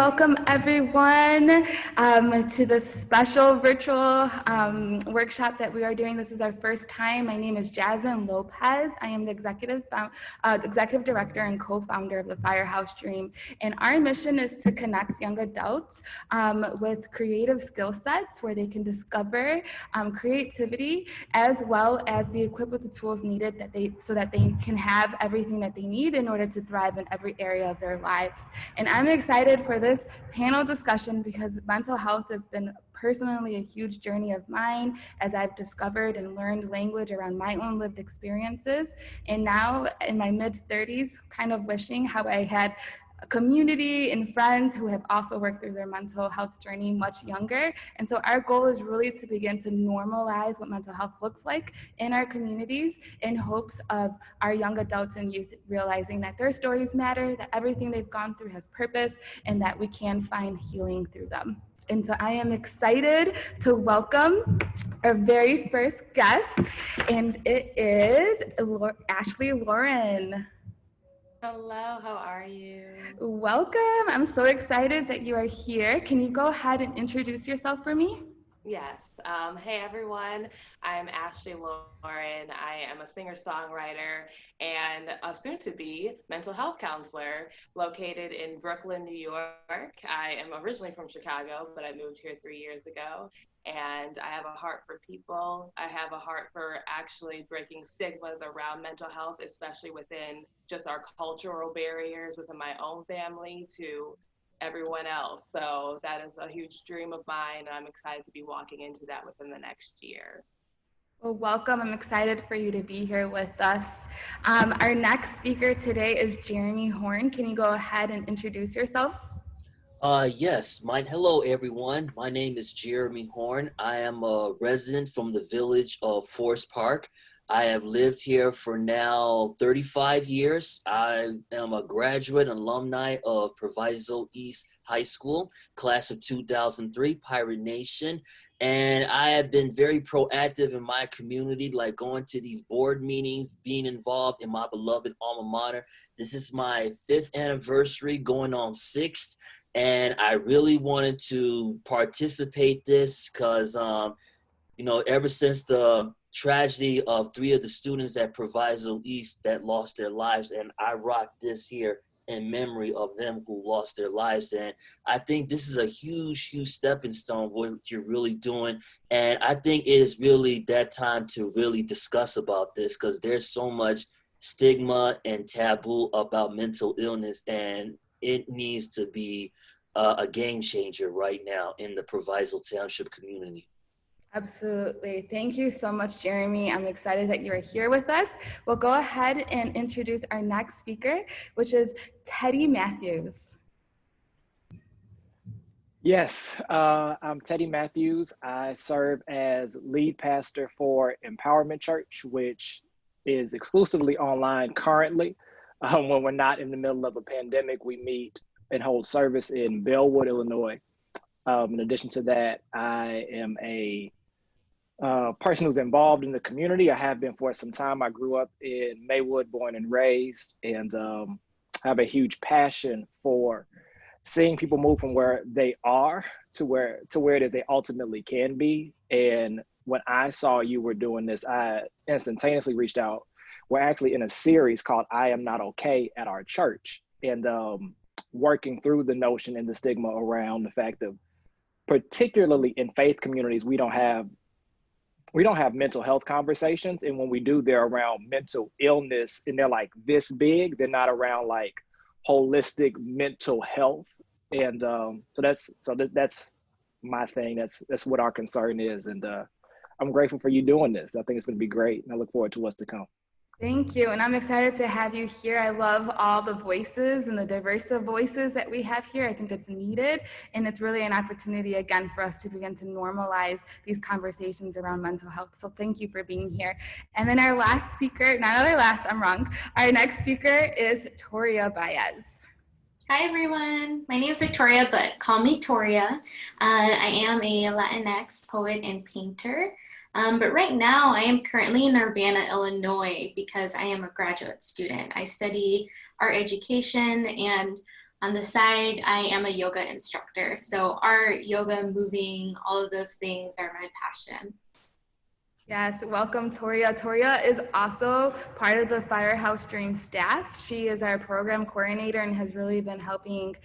welcome everyone to this special virtual workshop that we are doing. This is our first time. My name is Jasmine Lopez. I am the executive director and co-founder of the Firehouse Dream. And our mission is to connect young adults with creative skill sets where they can discover creativity as well as be equipped with the tools needed so that they can have everything that they need in order to thrive in every area of their lives. And I'm excited for this panel discussion because mental health has been personally a huge journey of mine as I've discovered and learned language around my own lived experiences. And now in my mid-30s, kind of wishing how I had a community and friends who have also worked through their mental health journey much younger. And so our goal is really to begin to normalize what mental health looks like in our communities in hopes of our young adults and youth realizing that their stories matter, that everything they've gone through has purpose, and that we can find healing through them. And so I am excited to welcome our very first guest, and it is Ashley Lauren. Hello, how are you? Welcome. I'm so excited that you are here. Can you go ahead and introduce yourself for me? Yes. Hey, everyone. I'm Ashley Lauren. I am a singer-songwriter and a soon-to-be mental health counselor located in Brooklyn, New York. I am originally from Chicago, but I moved here 3 years ago. And I have a heart for people. I have a heart for actually breaking stigmas around mental health, especially within just our cultural barriers within my own family to everyone else. So that is a huge dream of mine. And I'm excited to be walking into that within the next year. Well, welcome. I'm excited for you to be here with us. Our next speaker today is Jeremy Horn. Can you go ahead and introduce yourself? Hello everyone. My name is Jeremy Horn. I am a resident from the village of Forest Park. I have lived here for now 35 years. I am a graduate alumni of Proviso East High School, class of 2003, Pirate Nation. And I have been very proactive in my community, like going to these board meetings, being involved in my beloved alma mater. This is my 5th anniversary, going on 6th. And I really wanted to participate this because, ever since the tragedy of 3 of the students at Proviso East that lost their lives, and I rock this here in memory of them who lost their lives. And I think this is a huge, huge stepping stone, what you're really doing. And I think it is really that time to really discuss about this because there's so much stigma and taboo about mental illness, and it needs to be a game changer right now in the Proviso Township community. Absolutely. Thank you so much, Jeremy. I'm excited that you are here with us. We'll go ahead and introduce our next speaker, which is Teddy Matthews. Yes, I'm Teddy Matthews. I serve as lead pastor for Empowerment Church, which is exclusively online currently. When we're not in the middle of a pandemic, we meet and hold service in Bellwood, Illinois. In addition to that, I am a person who's involved in the community. I have been for some time. I grew up in Maywood, born and raised, and have a huge passion for seeing people move from where they are to where it is they ultimately can be. And when I saw you were doing this, I instantaneously reached out. We're actually in a series called I Am Not Okay at our church, and working through the notion and the stigma around the fact that particularly in faith communities, we don't have mental health conversations. And when we do, they're around mental illness, and they're like this big. They're not around like holistic mental health. And so that's my thing. That's what our concern is. And I'm grateful for you doing this. I think it's going to be great, and I look forward to what's to come. Thank you, and I'm excited to have you here. I love all the voices and the diverse voices that we have here. I think it's needed, and it's really an opportunity, again, for us to begin to normalize these conversations around mental health. So thank you for being here. And then our last speaker, not our last, I'm wrong. Our next speaker is Toria Baez. Hi everyone, my name is Victoria, but call me Toria. I am a Latinx poet and painter. But right now I am currently in Urbana, Illinois because I am a graduate student. I study art education, and On the side, I am a yoga instructor. So art, yoga, moving, all of those things are my passion. Yes, welcome Toria. Toria is also part of the Firehouse Dream staff. She is our program coordinator and has really been helping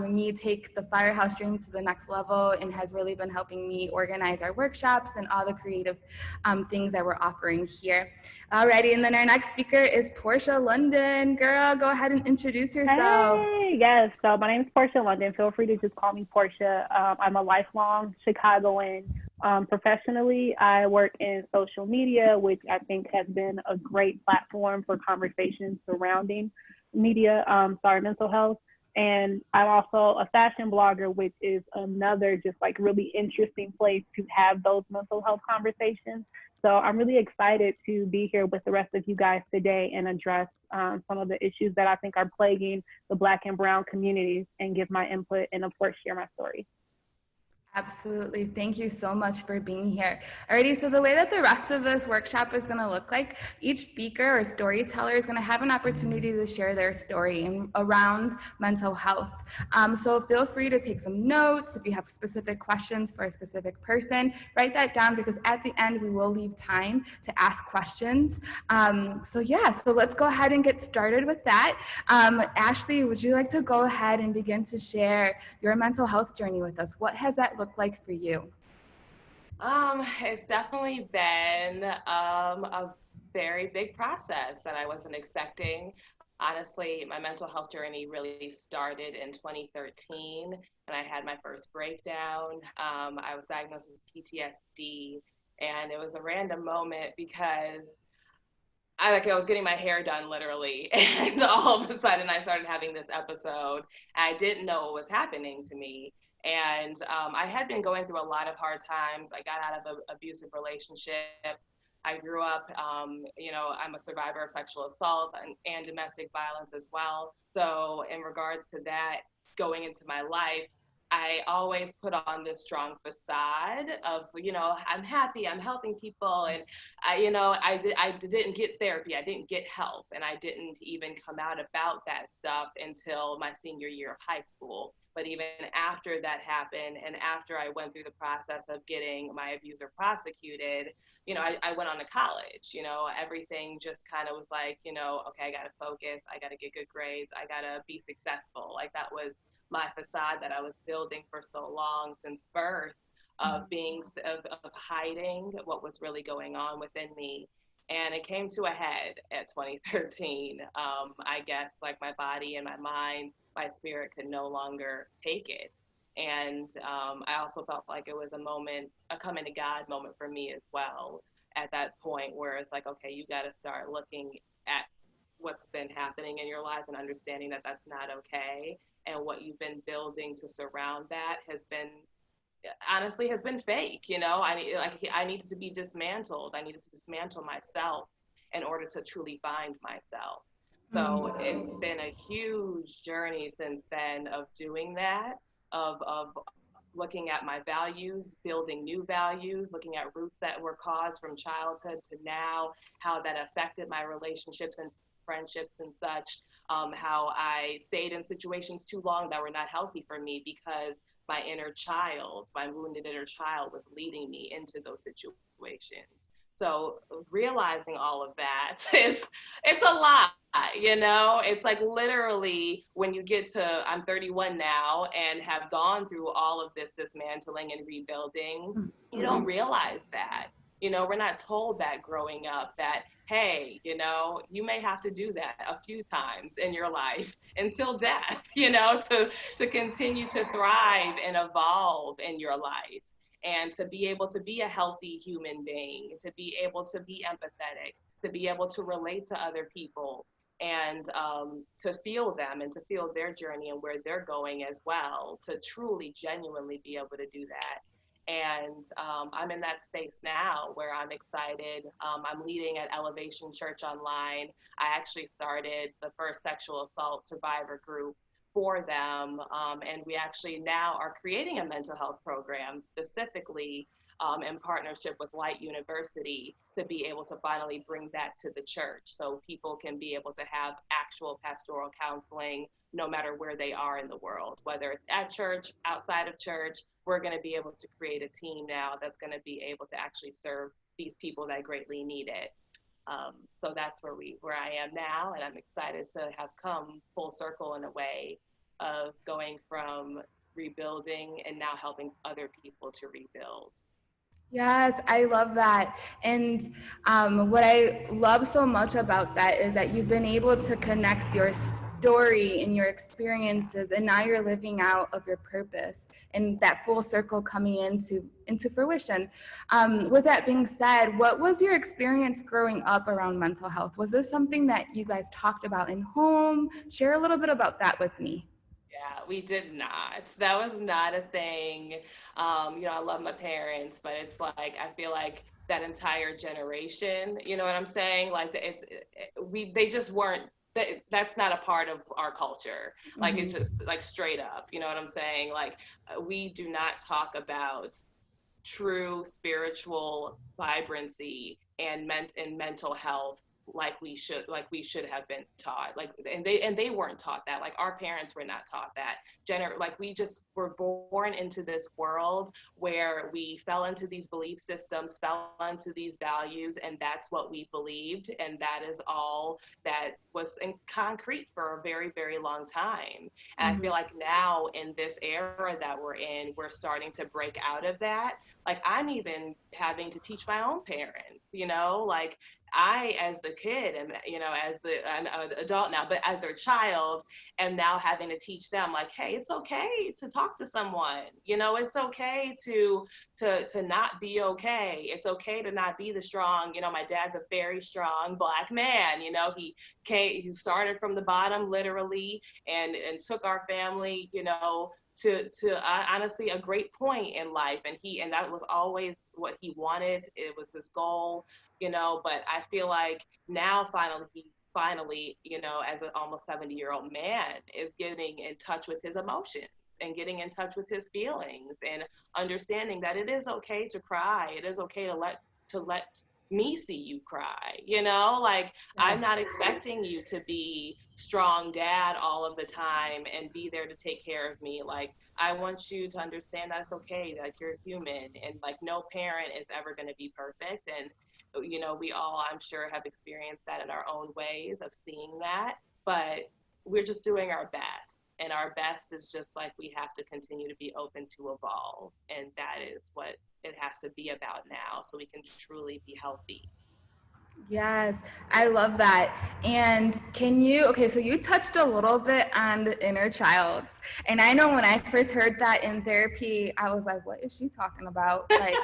me take the Firehouse Dream to the next level and has really been helping me organize our workshops and all the creative things that we're offering here. Alrighty, and then our next speaker is Portia London. Girl, go ahead and introduce yourself. Hey, yes. So my name is Portia London. Feel free to just call me Portia. I'm a lifelong Chicagoan. Professionally, I work in social media, which I think has been a great platform for conversations surrounding mental health. And I'm also a fashion blogger, which is another just like really interesting place to have those mental health conversations. So I'm really excited to be here with the rest of you guys today and address some of the issues that I think are plaguing the Black and Brown communities and give my input and of course share my story. Absolutely. Thank you so much for being here. Alrighty, so the way that the rest of this workshop is going to look like, each speaker or storyteller is going to have an opportunity to share their story around mental health. So feel free to take some notes. If you have specific questions for a specific person, write that down because at the end we will leave time to ask questions. So let's go ahead and get started with that. Ashley, would you like to go ahead and begin to share your mental health journey with us? What has that looked like for you? It's definitely been a very big process that I wasn't expecting. Honestly, my mental health journey really started in 2013 and I had my first breakdown. I was diagnosed with PTSD, and it was a random moment because I was getting my hair done literally, and all of a sudden I started having this episode. I didn't know what was happening to me. And I had been going through a lot of hard times. I got out of an abusive relationship. I grew up, I'm a survivor of sexual assault and domestic violence as well. So, in regards to that, going into my life, I always put on this strong facade of, I'm happy, I'm helping people. And I didn't get therapy. I didn't get help. And I didn't even come out about that stuff until my senior year of high school. But even after that happened, and after I went through the process of getting my abuser prosecuted, I went on to college. Everything just kind of was like, okay, I got to focus. I got to get good grades. I got to be successful. Like that was my facade that I was building for so long since birth, of hiding what was really going on within me. And it came to a head at 2013. I guess like my body and my mind, my spirit could no longer take it. And I also felt like it was a coming to God moment for me as well at that point, where it's like, okay, you got to start looking at what's been happening in your life and understanding that that's not okay. And what you've been building to surround that has been fake. I needed to be dismantled. I needed to dismantle myself in order to truly find myself. So it's been a huge journey since then of doing that, of looking at my values, building new values, looking at roots that were caused from childhood to now, how that affected my relationships and friendships and such, how I stayed in situations too long that were not healthy for me because my wounded inner child was leading me into those situations. So realizing all of that it's a lot. It's like literally when you get to, I'm 31 now and have gone through all of this dismantling and rebuilding, you don't realize that. We're not told that growing up, that, hey, you may have to do that a few times in your life until death, to continue to thrive and evolve in your life, and to be able to be a healthy human being, to be able to be empathetic, to be able to relate to other people, and to feel them and to feel their journey and where they're going as well, to truly, genuinely be able to do that. And I'm in that space now where I'm excited. I'm leading at Elevation Church Online. I actually started the first sexual assault survivor group for them. And we actually now are creating a mental health program specifically in partnership with Light University to be able to finally bring that to the church so people can be able to have actual pastoral counseling no matter where they are in the world, whether it's at church, outside of church. We're going to be able to create a team now that's going to be able to actually serve these people that greatly need it. So that's where I am now, and I'm excited to have come full circle in a way of going from rebuilding and now helping other people to rebuild. Yes, I love that. And what I love so much about that is that you've been able to connect your story and your experiences, and now you're living out of your purpose and that full circle coming into fruition. With that being said, what was your experience growing up around mental health? Was this something that you guys talked about in home? Share a little bit about that with me. Yeah, we did not. That was not a thing. I love my parents, but it's like I feel like that entire generation. You know what I'm saying? Like they just weren't. That's not a part of our culture. Like Mm-hmm. it's just like straight up. You know what I'm saying? Like we do not talk about true spiritual vibrancy and mental health like we should have been taught, like and they weren't taught that, like our parents were not taught that. Like we just were born into this world where we fell into these belief systems, fell into these values, and that's what we believed, and that is all that was in concrete for a very, very long time. And I Mm-hmm. feel like now in this era that we're in, we're starting to break out of that. Like I'm even having to teach my own parents, like I, as the kid, and I'm an adult now, but as their child, am now having to teach them, like, hey, it's okay to talk to someone. It's okay to not be okay. It's okay to not be the strong. My dad's a very strong Black man. He started from the bottom, literally, and took our family, honestly a great point in life, and that was always what he wanted. It was his goal. But I feel like now finally, as an almost 70-year-old man, is getting in touch with his emotions and getting in touch with his feelings and understanding that it is okay to cry. It is okay to let me see you cry. Like I'm not expecting you to be strong dad all of the time and be there to take care of me. Like I want you to understand that it's okay, like you're human, and like no parent is ever going to be perfect. And we all, I'm sure, have experienced that in our own ways of seeing that, but we're just doing our best. And our best is just like we have to continue to be open to evolve. And that is what it has to be about now so we can truly be healthy. Yes, I love that. And so you touched a little bit on the inner child. And I know when I first heard that in therapy, I was like, what is she talking about? Like,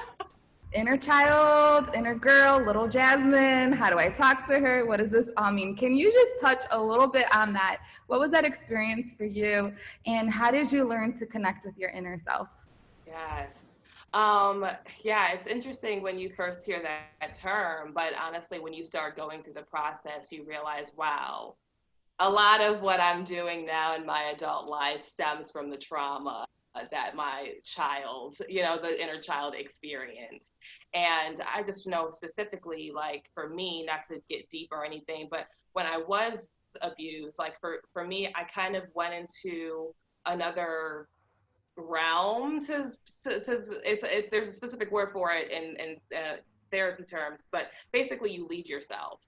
inner child, inner girl, little Jasmine, how do I talk to her? What does this all mean? Can you just touch a little bit on that? What was that experience for you? And how did you learn to connect with your inner self? Yes. Yeah, it's interesting when you first hear that term, but honestly, when you start going through the process, you realize, wow, a lot of what I'm doing now in my adult life stems from the trauma that my child, the inner child experienced. And I just know specifically, like for me, not to get deep or anything, but when I was abused, like for me, I kind of went into another realm there's a specific word for it in therapy terms, but basically you leave yourself,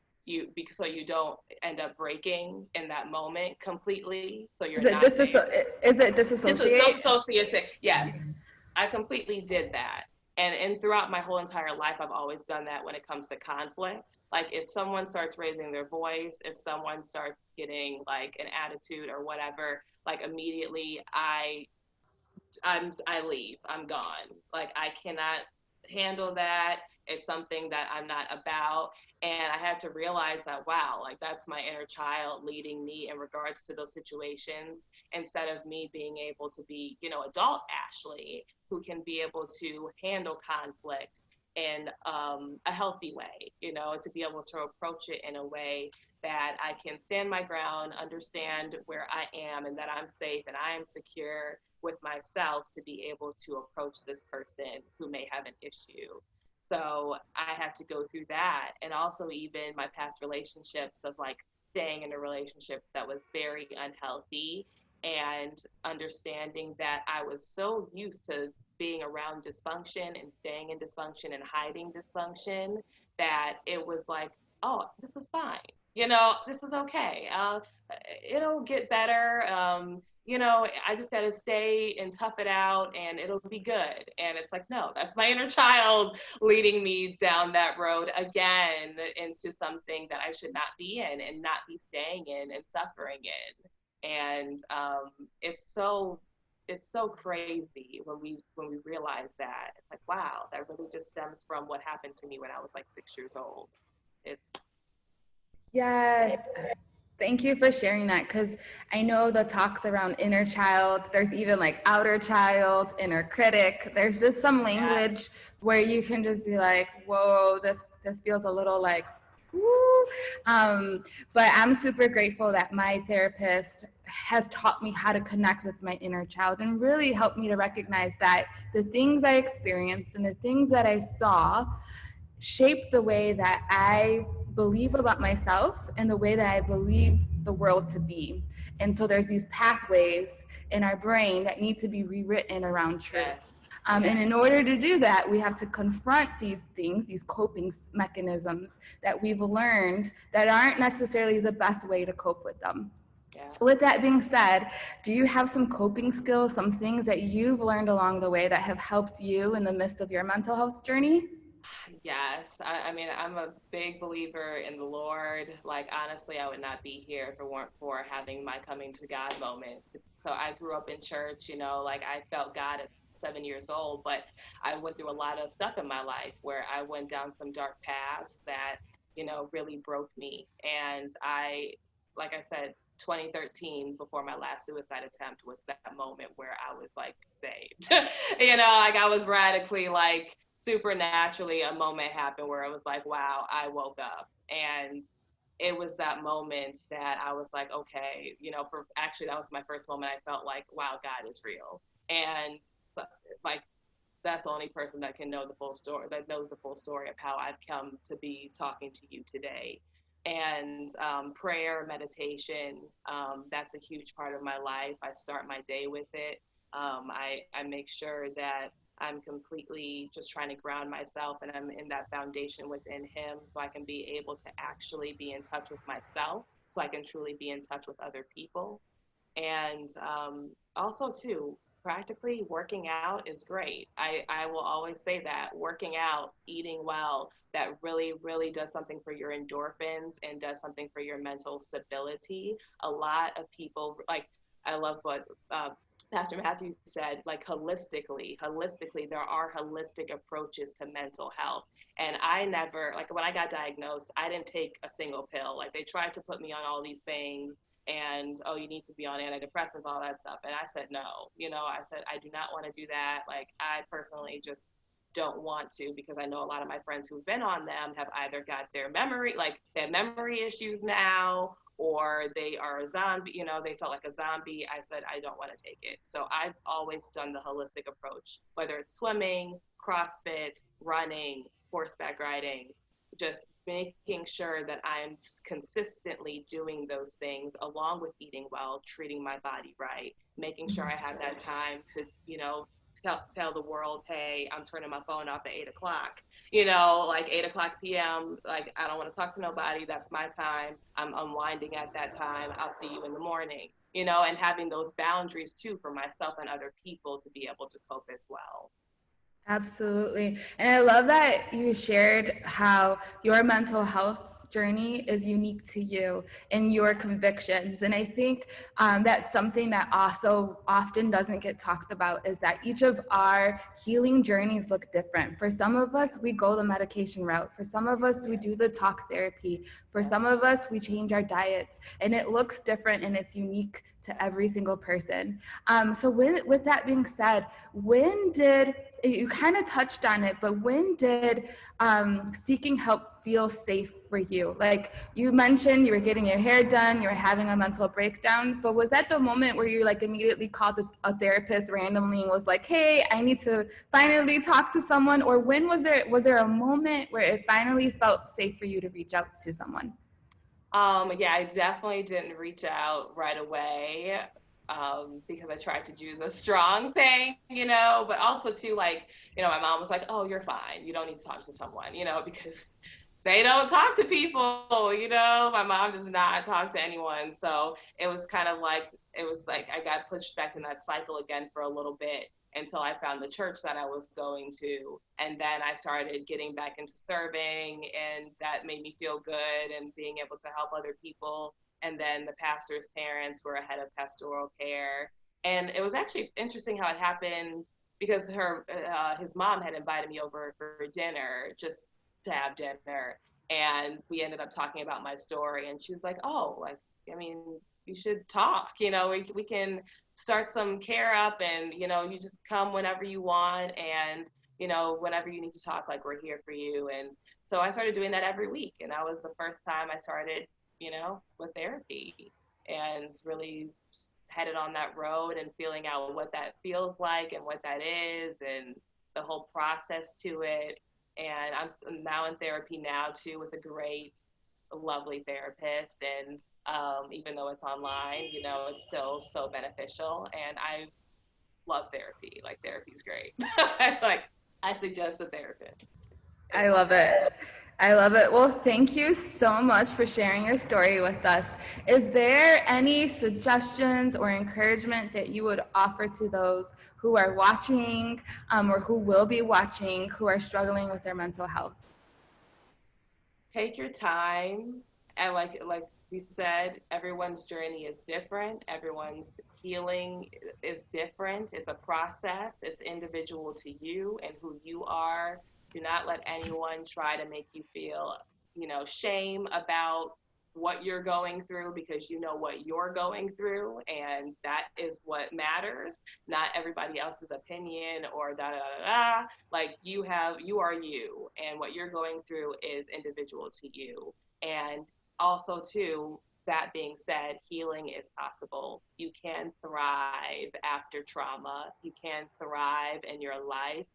because so you don't end up breaking in that moment completely, so you're not there. Is it disassociate? Disassociate, yes. I completely did that. And throughout my whole entire life, I've always done that when it comes to conflict. Like if someone starts raising their voice, if someone starts getting like an attitude or whatever, like immediately I leave. I'm gone. Like I cannot handle that. It's something that I'm not about. And I had to realize that, wow, like that's my inner child leading me in regards to those situations, instead of me being able to be, adult Ashley, who can be able to handle conflict in a healthy way, to be able to approach it in a way that I can stand my ground, understand where I am and that I'm safe and I am secure with myself to be able to approach this person who may have an issue. So I had to go through that. And also, even my past relationships of like staying in a relationship that was very unhealthy and understanding that I was so used to being around dysfunction and staying in dysfunction and hiding dysfunction that it was like, oh, this is fine. This is okay. It'll get better. I just got to stay and tough it out and it'll be good. And it's like, no, that's my inner child leading me down that road again into something that I should not be in and not be staying in and suffering in. And it's so crazy when we realize that. It's like, wow, that really just stems from what happened to me when I was like 6 years old. It's Yes. Thank you for sharing that, because I know the talks around inner child, there's even like outer child, inner critic. There's just some language where you can just be like, whoa, this feels a little like, woo. But I'm super grateful that my therapist has taught me how to connect with my inner child and really helped me to recognize that the things I experienced and the things that I saw shaped the way that I believe about myself and the way that I believe the world to be. And so there's these pathways in our brain that need to be rewritten around truth. Yes. And in order to do that, we have to confront these things, these coping mechanisms that we've learned that aren't necessarily the best way to cope with them. Yeah. So with that being said, do you have some coping skills, some things that you've learned along the way that have helped you in the midst of your mental health journey? Yes. I mean, I'm a big believer in the Lord. Like, honestly, I would not be here if it weren't for having my coming to God moment. So I grew up in church, like I felt God at 7 years old, but I went through a lot of stuff in my life where I went down some dark paths that, really broke me. And like I said, 2013, before my last suicide attempt, was that moment where I was like saved. Like I was radically like, supernaturally a moment happened where it was like, wow, I woke up. And it was that moment that I was like, okay, that was my first moment I felt like, wow, God is real. And like, that's the only person that can know the full story, that knows the full story of how I've come to be talking to you today. And prayer, meditation, that's a huge part of my life. I start my day with it. I make sure that I'm completely just trying to ground myself and I'm in that foundation within Him so I can be able to actually be in touch with myself, so I can truly be in touch with other people. And also, too, practically working out is great. I will always say that working out, eating well, that really, really does something for your endorphins and does something for your mental stability. A lot of people, like, I love what Pastor Matthew said, like holistically, there are holistic approaches to mental health. And I never, like when I got diagnosed, I didn't take a single pill. Like they tried to put me on all these things and, oh, you need to be on antidepressants, all that stuff. And I said, no, I said, I do not want to do that. Like I personally just don't want to, because I know a lot of my friends who've been on them have either got their memory, like they have memory issues now, or they are a zombie, they felt like a zombie. I said, I don't want to take it. So I've always done the holistic approach, whether it's swimming, CrossFit, running, horseback riding, just making sure that I'm consistently doing those things along with eating well, treating my body right, making sure I have that time to, tell the world, hey, I'm turning my phone off at 8:00, like 8:00 p.m. Like, I don't want to talk to nobody. That's my time. I'm unwinding at that time. I'll see you in the morning, and having those boundaries too for myself and other people to be able to cope as well. Absolutely. And I love that you shared how your mental health journey is unique to you and your convictions. And I think that's something that also often doesn't get talked about, is that each of our healing journeys look different. For some of us, we go the medication route. For some of us, we do the talk therapy. For some of us, we change our diets. And it looks different and it's unique to every single person. So with that being said, when did, you kind of touched on it, but when did seeking help feel safe for you? Like you mentioned you were getting your hair done, you were having a mental breakdown, but was that the moment where you like immediately called a therapist randomly and was like, hey, I need to finally talk to someone? Or when was there a moment where it finally felt safe for you to reach out to someone? Yeah, I definitely didn't reach out right away, because I tried to do the strong thing, but also too, like, my mom was like, oh, you're fine. You don't need to talk to someone, because they don't talk to people, My mom does not talk to anyone. So it was like I got pushed back in that cycle again for a little bit until I found the church that I was going to. And then I started getting back into serving, and that made me feel good and being able to help other people. And then the pastor's parents were a head of pastoral care. And it was actually interesting how it happened because his mom had invited me over for dinner, just to have dinner, and we ended up talking about my story, and she was like, oh, like, I mean, you should talk, we can start some care up, and you just come whenever you want, and whenever you need to talk, like, we're here for you. And so I started doing that every week, and that was the first time I started with therapy, and really headed on that road and feeling out what that feels like and what that is and the whole process to it. And I'm now in therapy now too with a great, lovely therapist. And even though it's online, it's still so beneficial. And I love therapy. Like, therapy's great. Like, I suggest a therapist. I love it. I love it. Well, thank you so much for sharing your story with us. Is there any suggestions or encouragement that you would offer to those who are watching or who will be watching who are struggling with their mental health? Take your time. And like we said, everyone's journey is different. Everyone's healing is different. It's a process. It's individual to you and who you are. Do not let anyone try to make you feel, shame about what you're going through, because you know what you're going through, and that is what matters, not everybody else's opinion or da da da da. Like, you are you, and what you're going through is individual to you. And also too, that being said, healing is possible. You can thrive after trauma. You can thrive in your life.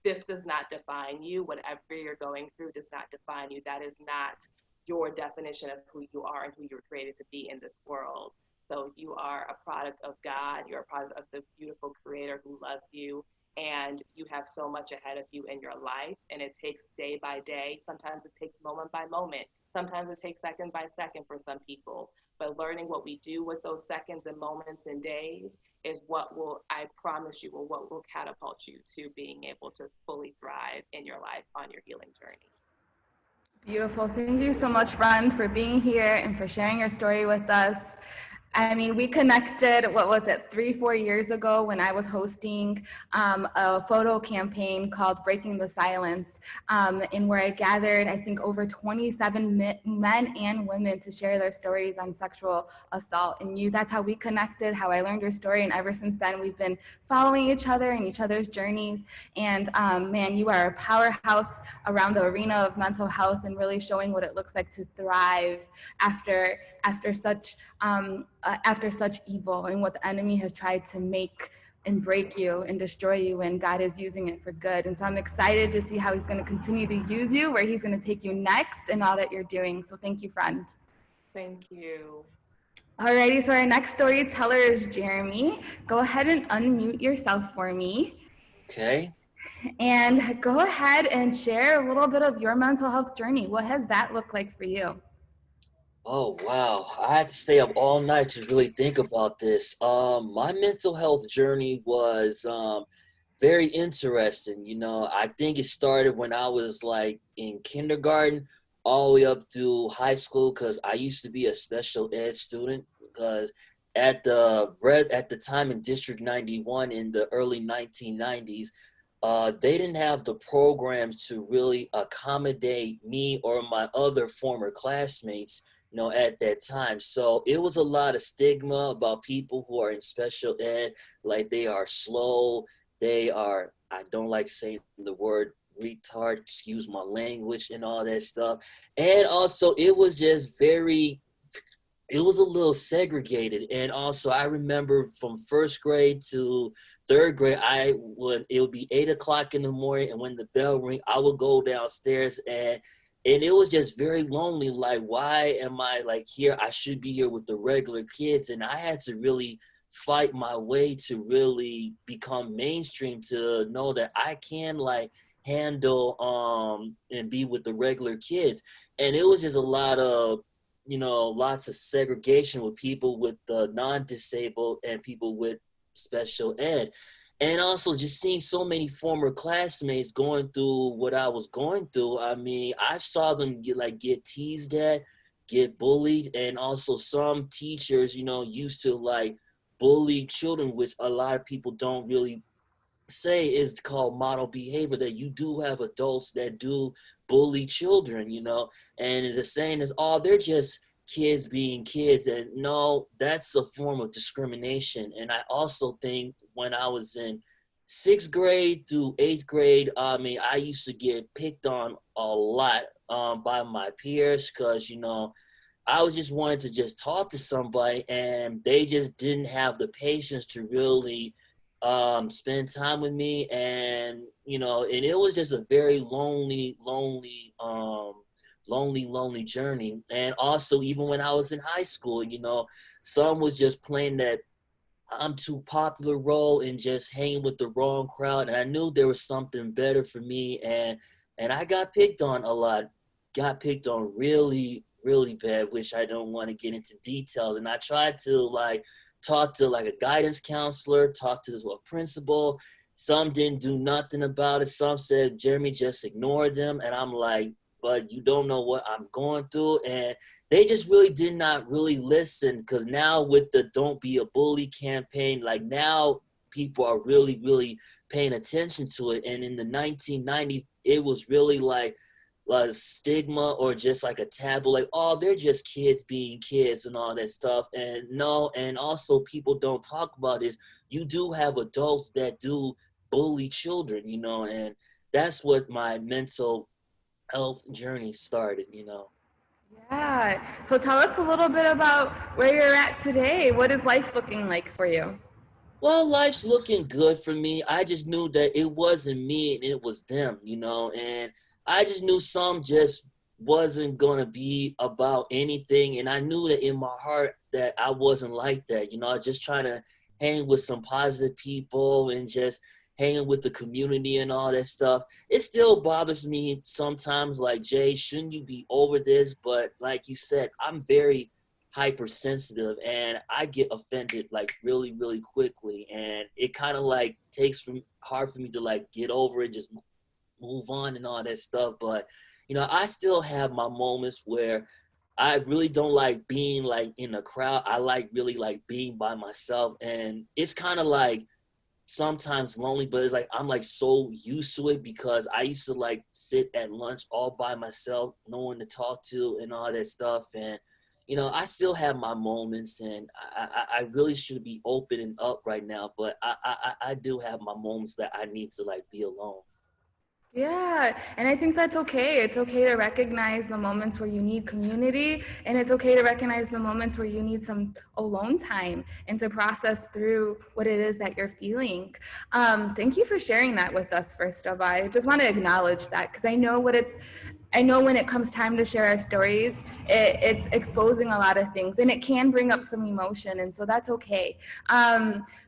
This does not define you. Whatever you're going through does not define you. That is not your definition of who you are and who you were created to be in this world. So you are a product of God. You're a product of the beautiful creator who loves you. And you have so much ahead of you in your life. And it takes day by day. Sometimes it takes moment by moment. Sometimes it takes second by second for some people. But learning what we do with those seconds and moments and days is what will, I promise you, what will catapult you to being able to fully thrive in your life on your healing journey. Beautiful. Thank you so much, friend, for being here and for sharing your story with us. I mean, we connected, 3-4 years ago when I was hosting a photo campaign called Breaking the Silence, in where I gathered, I think, over 27 men and women to share their stories on sexual assault. And that's how we connected, how I learned your story. And ever since then, we've been following each other and each other's journeys. And man, you are a powerhouse around the arena of mental health and really showing what it looks like to thrive after such evil and what the enemy has tried to make and break you and destroy you, and God is using it for good. And so I'm excited to see how he's going to continue to use you, where he's going to take you next, and all that you're doing. So thank you, friend. Thank you. Alrighty, so our next storyteller is Jeremy. Go ahead and unmute yourself for me. Okay. And go ahead and share a little bit of your mental health journey. What has that looked like for you? Oh, wow. I had to stay up all night to really think about this. My mental health journey was very interesting. I think it started when I was like in kindergarten all the way up through high school, because I used to be a special ed student, because at the time in District 91 in the early 1990s, they didn't have the programs to really accommodate me or my other former classmates, at that time. So it was a lot of stigma about people who are in special ed, like they are slow, I don't like saying the word retard, excuse my language and all that stuff. And also it was just it was a little segregated. And also I remember from first grade to third grade, it would be 8 o'clock in the morning, and when the bell ring, I would go downstairs, and it was just very lonely. Like, why am I like here? I should be here with the regular kids. And I had to really fight my way to really become mainstream, to know that I can like handle and be with the regular kids. And it was just a lot of, lots of segregation with people with the non-disabled and people with special ed. And also just seeing so many former classmates going through what I was going through. I mean, I saw them get teased at, get bullied, and also some teachers, used to like bully children, which a lot of people don't really say is called model behavior, that you do have adults that do bully children, and the saying is, oh, they're just kids being kids. And no, that's a form of discrimination. And I also think when I was in 6th grade through 8th grade, I mean, I used to get picked on a lot by my peers, because, I was just wanted to just talk to somebody, and they just didn't have the patience to really spend time with me. And and it was just a very lonely journey. And also, even when I was in high school, some was just playing that I'm too popular role and just hanging with the wrong crowd. And I knew there was something better for me, and I got picked on a lot. Got picked on really, really bad, which I don't want to get into details. And I tried to like talk to like a guidance counselor, talk to a principal. Some didn't do nothing about it. Some said, Jeremy, just ignore them. And I'm like, but you don't know what I'm going through. And they just really did not really listen, because now with the Don't Be a Bully campaign, like now people are really, really paying attention to it. And in the 1990s, it was really like a stigma or just like a taboo, like, oh, they're just kids being kids and all that stuff. And no, and also people don't talk about is you do have adults that do bully children, and that's what my mental health journey started. Yeah. So tell us a little bit about where you're at today. What is life looking like for you? Well, life's looking good for me. I just knew that it wasn't me and it was them, and I just knew some just wasn't going to be about anything. And I knew that in my heart that I wasn't like that. I was just trying to hang with some positive people and just hanging with the community and all that stuff. It still bothers me sometimes, like, Jay, shouldn't you be over this? But like you said, I'm very hypersensitive and I get offended like really, really quickly. And it kind of like hard for me to like get over it, just move on and all that stuff. But, I still have my moments where I really don't like being like in a crowd. I like really like being by myself. And it's kind of like sometimes lonely, but it's like I'm like so used to it, because I used to like sit at lunch all by myself, no one to talk to and all that stuff. And I still have my moments, and I really should be open and up right now, but I do have my moments that I need to like be alone. Yeah, and I think that's okay. It's okay to recognize the moments where you need community, and it's okay to recognize the moments where you need some alone time and to process through what it is that you're feeling. Thank you for sharing that with us, first of all. I just want to acknowledge that, because I know when it comes time to share our stories, it's exposing a lot of things, and it can bring up some emotion, and so that's okay.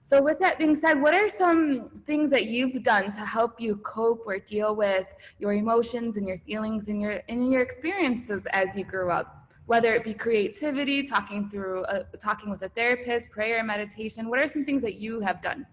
So with that being said, what are some things that you've done to help you cope or deal with your emotions and your feelings and your experiences as you grew up? Whether it be creativity, talking with a therapist, prayer, meditation, what are some things that you have done?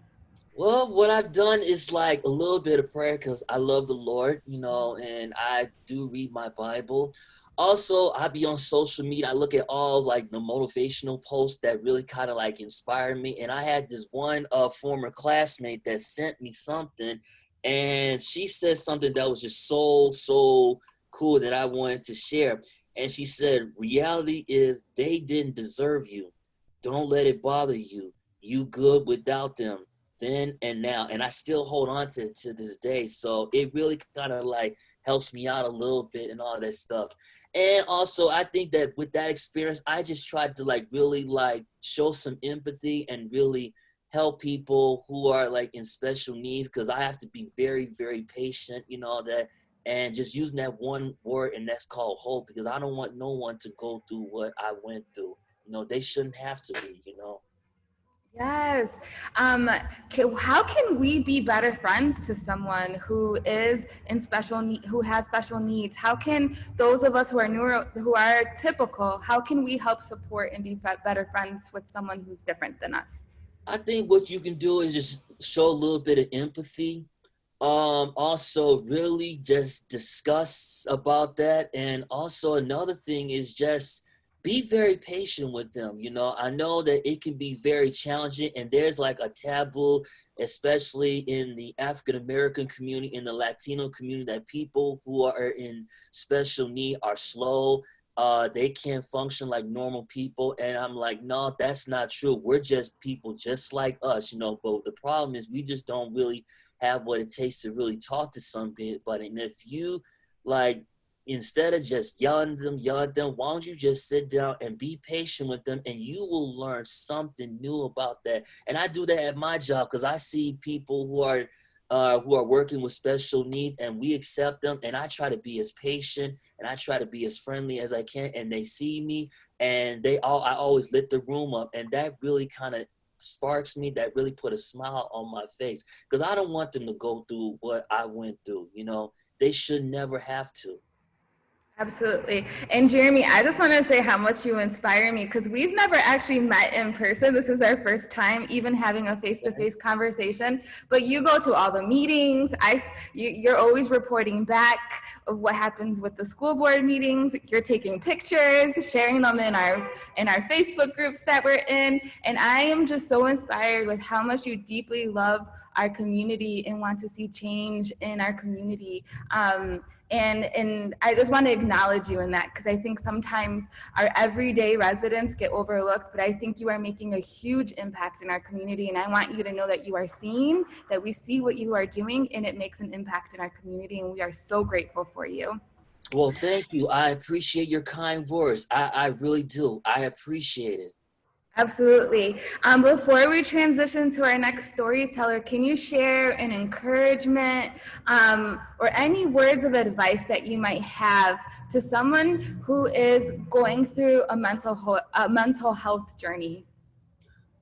Well, what I've done is like a little bit of prayer, because I love the Lord, and I do read my Bible. Also, I be on social media. I look at all like the motivational posts that really kind of like inspire me. And I had this one former classmate that sent me something, and she said something that was just so cool that I wanted to share. And she said, reality is they didn't deserve you. Don't let it bother you. You good without them. then and now, and I still hold on to this day. So it really kind of like helps me out a little bit and all that stuff. And also, I think that with that experience, I just tried to like really like show some empathy and really help people who are like in special needs, because I have to be very, very patient, you know, that, and just using that one word, and that's called hope, because I don't want no one to go through what I went through. You know, they shouldn't have to be, you know. Yes. How can we be better friends to someone who is in special need, who has special needs? How can those of us who are who are typical, how can we help support and be better friends with someone who's different than us? I think what you can do is just show a little bit of empathy. Also really just discuss about that. And also another thing is just be very patient with them. You know, I know that it can be very challenging, and there's like a taboo, especially in the African American community, in the Latino community, that people who are in special need are slow. They can't function like normal people. And I'm like, no, that's not true. We're just people just like us, you know. But the problem is we just don't really have what it takes to really talk to somebody. But and if you like, instead of just yelling at them, why don't you just sit down and be patient with them, and you will learn something new about that. And I do that at my job, because I see people who are working with special needs, and we accept them, and I try to be as patient and I try to be as friendly as I can, and they see me, and I always lit the room up, and that really kind of sparks me, that really put a smile on my face, because I don't want them to go through what I went through. You know, they should never have to. Absolutely. And Jeremy, I just want to say how much you inspire me, because we've never actually met in person. This is our first time even having a face-to-face conversation. But you go to all the meetings. You're always reporting back of what happens with the school board meetings. You're taking pictures, sharing them in our Facebook groups that we're in. And I am just so inspired with how much you deeply love our community and want to see change in our community. And I just want to acknowledge you in that, because I think sometimes our everyday residents get overlooked, but I think you are making a huge impact in our community, and I want you to know that you are seen, that we see what you are doing, and it makes an impact in our community, and we are so grateful for you. Well, thank you. I appreciate your kind words. I really do. I appreciate it. Absolutely. Before we transition to our next storyteller, can you share an encouragement or any words of advice that you might have to someone who is going through a mental health journey?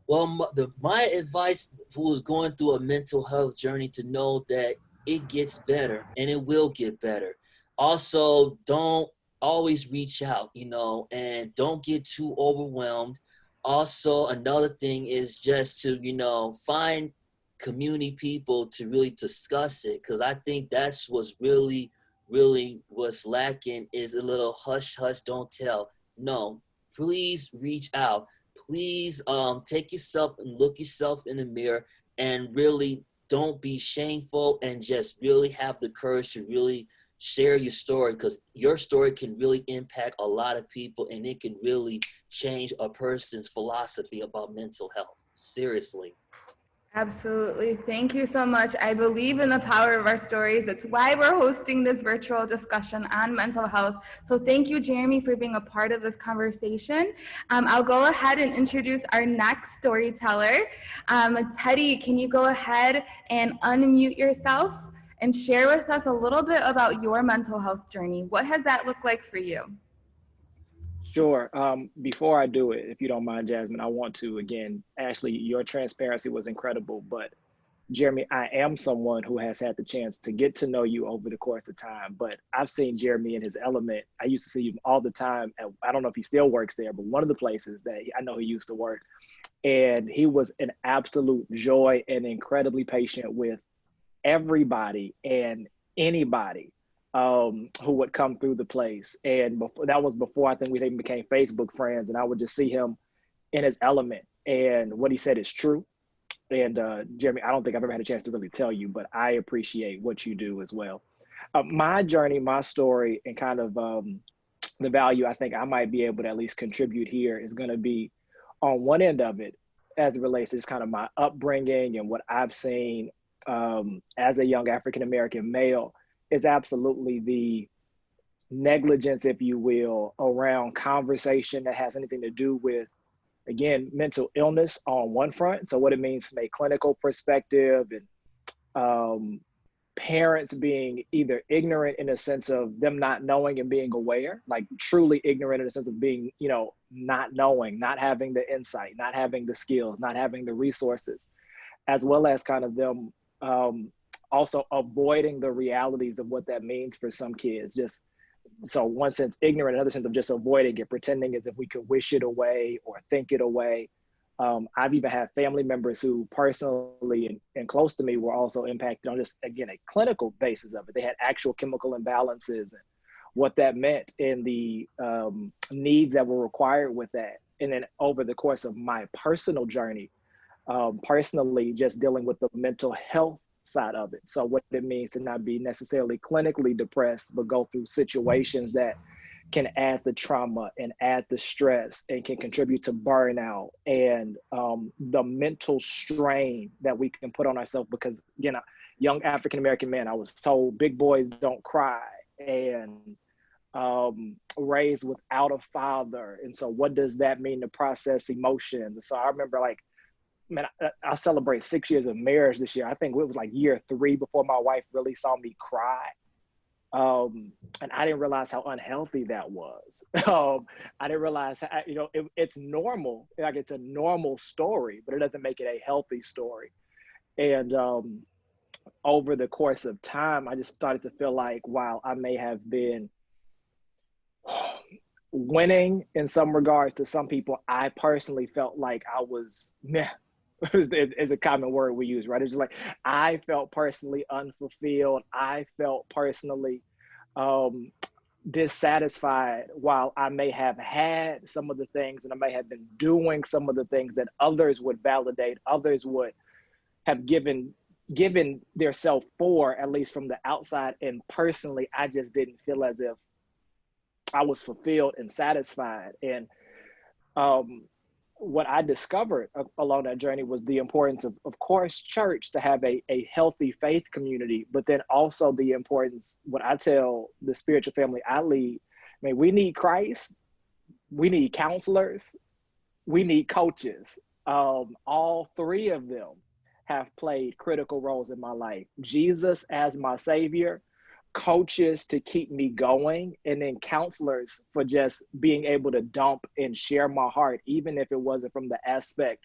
Well, my advice who is going through a mental health journey, to know that it gets better and it will get better. Also, don't always reach out, you know, and don't get too overwhelmed. Also, another thing is just to, you know, find community people to really discuss it, because I think that's what's really, really what's lacking, is a little hush, hush, don't tell. No, please reach out. Please take yourself and look yourself in the mirror, and really don't be shameful, and just really have the courage to really share your story, because your story can really impact a lot of people, and it can really change a person's philosophy about mental health. Seriously. Absolutely. Thank you so much. I believe in the power of our stories. It's why we're hosting this virtual discussion on mental health. So thank you, Jeremy, for being a part of this conversation. I'll go ahead and introduce our next storyteller. Teddy, can you go ahead and unmute yourself and share with us a little bit about your mental health journey? What has that looked like for you? Sure. Before I do it, if you don't mind, Jasmine, I want to, again, Ashley, your transparency was incredible. But Jeremy, I am someone who has had the chance to get to know you over the course of time, but I've seen Jeremy in his element. I used to see him all the time. I don't know if he still works there, but one of the places that I know he used to work, and he was an absolute joy and incredibly patient with everybody and anybody who would come through the place. And that was before I think we even became Facebook friends. And I would just see him in his element. And what he said is true. And Jeremy, I don't think I've ever had a chance to really tell you, but I appreciate what you do as well. My journey, my story, and kind of the value I think I might be able to at least contribute here is going to be on one end of it. as it relates to just kind of my upbringing and what I've seen as a young African-American male is absolutely the negligence, if you will, around conversation that has anything to do with, again, mental illness on one front. So what it means from a clinical perspective, and parents being either ignorant in the sense of them not knowing and being aware, like truly ignorant in the sense of being, you know, not knowing, not having the insight, not having the skills, not having the resources, as well as kind of them also avoiding the realities of what that means for some kids. Just so one sense ignorant, another sense of just avoiding it, pretending as if we could wish it away or think it away. I've even had family members who personally and close to me were also impacted on just, again, a clinical basis of it. They had actual chemical imbalances and what that meant in the needs that were required with that. And then over the course of my personal journey, personally just dealing with the mental health side of it. So what it means to not be necessarily clinically depressed, but go through situations that can add the trauma and add the stress and can contribute to burnout and the mental strain that we can put on ourselves. Because, you know, young African-American man, I was told big boys don't cry, and raised without a father. And so what does that mean to process emotions? And so I remember, like, man, I celebrate 6 years of marriage this year. I think it was like year 3 before my wife really saw me cry. And I didn't realize how unhealthy that was. I didn't realize, how, you know, it's normal. Like, it's a normal story, but it doesn't make it a healthy story. And over the course of time, I just started to feel like, while I may have been winning in some regards to some people, I personally felt like I was, is a common word we use, right? It's just like, I felt personally unfulfilled. I felt personally dissatisfied, while I may have had some of the things and I may have been doing some of the things that others would validate, others would have given their self for, at least from the outside. And personally, I just didn't feel as if I was fulfilled and satisfied. And what I discovered along that journey was the importance of course, church, to have a healthy faith community, but then also the importance, what I tell the spiritual family I lead, I mean, we need Christ, we need counselors, we need coaches. All 3 of them have played critical roles in my life. Jesus as my savior, coaches to keep me going, and then counselors for just being able to dump and share my heart, even if it wasn't from the aspect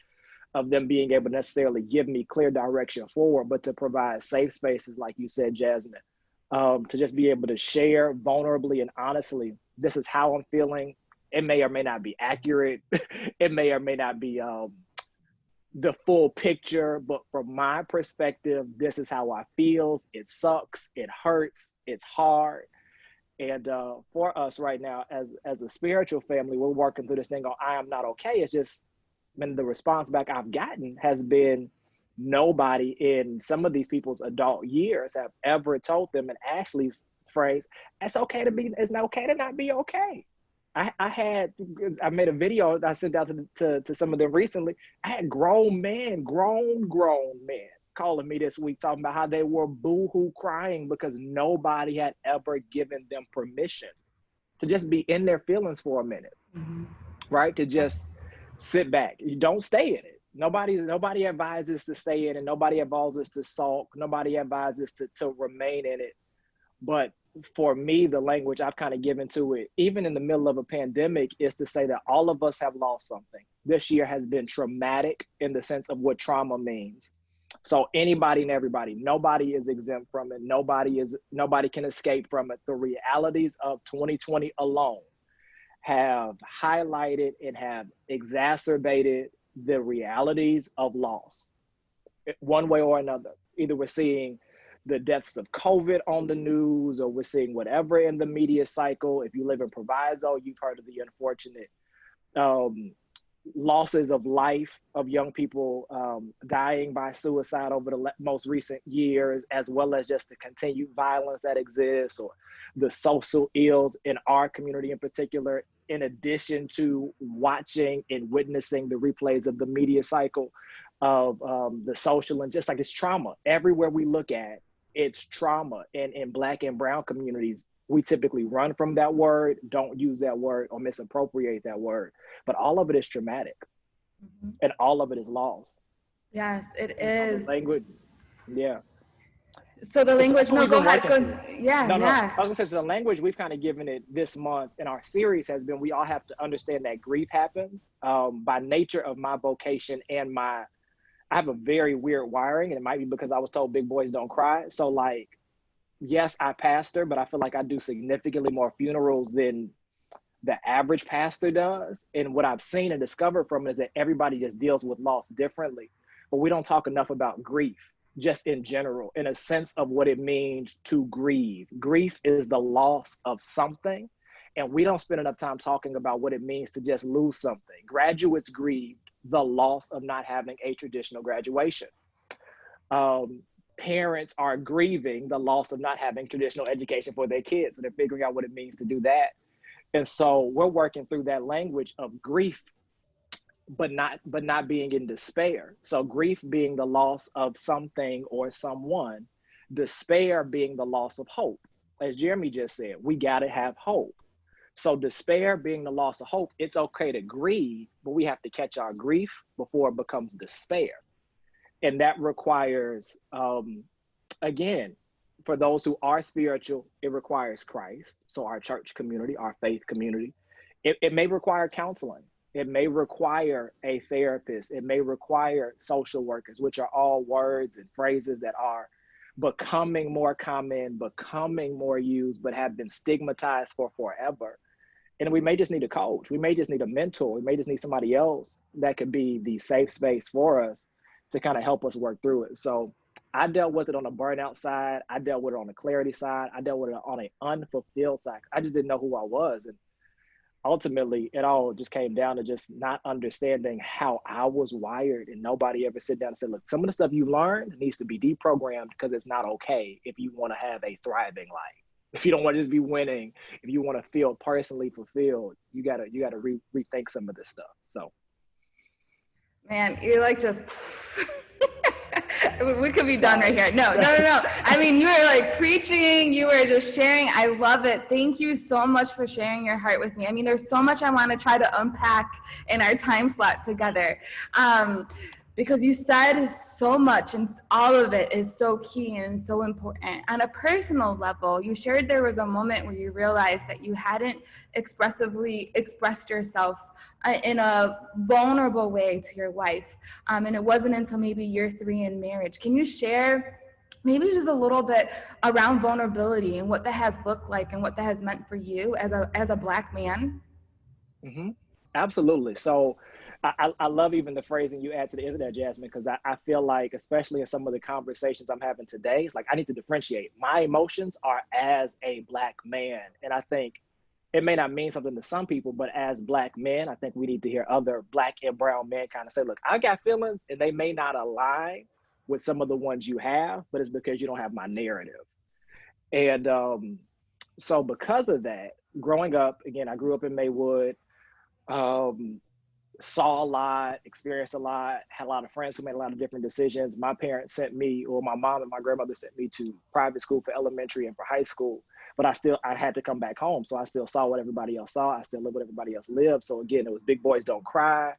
of them being able to necessarily give me clear direction forward, but to provide safe spaces, like you said, Jasmine, to just be able to share vulnerably and honestly, this is how I'm feeling. It may or may not be accurate. It may or may not be the full picture, but from my perspective, this is how I feel. It sucks, it hurts, it's hard. And for us right now, as a spiritual family, we're working through this thing on I am not okay. It's just, when the response back I've gotten has been, nobody in some of these people's adult years have ever told them, in Ashley's phrase, it's okay to not be okay. I made a video I sent out to some of them recently. I had grown men calling me this week, talking about how they were boohoo crying because nobody had ever given them permission to just be in their feelings for a minute, right? To just sit back. You don't stay in it. Nobody advises to stay in it. Nobody advises to sulk. Nobody advises to remain in it. But for me, the language I've kind of given to it, even in the middle of a pandemic, is to say that all of us have lost something. This year has been traumatic in the sense of what trauma means. So anybody and everybody, nobody is exempt from it. Nobody can escape from it. The realities of 2020 alone have highlighted and have exacerbated the realities of loss, one way or another. Either we're seeing the deaths of COVID on the news, or we're seeing whatever in the media cycle. If you live in Proviso, you've heard of the unfortunate losses of life of young people dying by suicide over the most recent years, as well as just the continued violence that exists, or the social ills in our community in particular, in addition to watching and witnessing the replays of the media cycle of the social, and just like it's trauma. Everywhere we look at, it's trauma. And in Black and brown communities, we typically run from that word, don't use that word, or misappropriate that word. But all of it is traumatic, and all of it is lost. Yes, it And so is. the language, yeah. So the And so language, that's what no, we've go been ahead. working Go. through. Yeah, No, yeah. I was gonna say, so the language we've kind of given it this month in our series has been, we all have to understand that grief happens. By nature of my vocation and I have a very weird wiring, and it might be because I was told big boys don't cry. So like, yes, I pastor, but I feel like I do significantly more funerals than the average pastor does. And what I've seen and discovered from it is that everybody just deals with loss differently. But we don't talk enough about grief, just in general, in a sense of what it means to grieve. Grief is the loss of something. And we don't spend enough time talking about what it means to just lose something. Graduates grieved the loss of not having a traditional graduation. Parents are grieving the loss of not having traditional education for their kids. So they're figuring out what it means to do that. And so we're working through that language of grief, but not being in despair. So grief being the loss of something or someone, despair being the loss of hope. As Jeremy just said, we got to have hope. So despair being the loss of hope, it's okay to grieve, but we have to catch our grief before it becomes despair. And that requires, again, for those who are spiritual, it requires Christ. So our church community, our faith community, it may require counseling. It may require a therapist. It may require social workers, which are all words and phrases that are becoming more common, becoming more used, but have been stigmatized for forever. And we may just need a coach. We may just need a mentor. We may just need somebody else that could be the safe space for us to kind of help us work through it. So I dealt with it on the burnout side. I dealt with it on the clarity side. I dealt with it on an unfulfilled side. I just didn't know who I was. And ultimately, it all just came down to just not understanding how I was wired. And nobody ever sit down and said, look, some of the stuff you learned needs to be deprogrammed, because it's not okay if you want to have a thriving life. If you don't want to just be winning, if you want to feel personally fulfilled, you gotta rethink some of this stuff. So, Man, you're like just. We could be done right here. No. I mean, you were like preaching, you were just sharing. I love it. Thank you so much for sharing your heart with me. I mean, there's so much I want to try to unpack in our time slot together. Because you said so much, and all of it is so key and so important. On a personal level, you shared there was a moment where you realized that you hadn't expressively expressed yourself in a vulnerable way to your wife. And it wasn't until maybe year 3 in marriage. Can you share maybe just a little bit around vulnerability and what that has looked like and what that has meant for you as a Black man? Mm-hmm. Absolutely. So I love even the phrasing you add to the end of that, Jasmine, because I feel like, especially in some of the conversations I'm having today, it's like I need to differentiate. My emotions are as a Black man. And I think it may not mean something to some people, but as Black men, I think we need to hear other Black and brown men kind of say, look, I got feelings, and they may not align with some of the ones you have, but it's because you don't have my narrative. And so because of that, growing up, again, I grew up in Maywood, saw a lot, experienced a lot, had a lot of friends who made a lot of different decisions. My parents sent me, or my mom and my grandmother sent me to private school for elementary and for high school, but I had to come back home. So I still saw what everybody else saw. I still lived what everybody else lived. So again, it was big boys don't cry.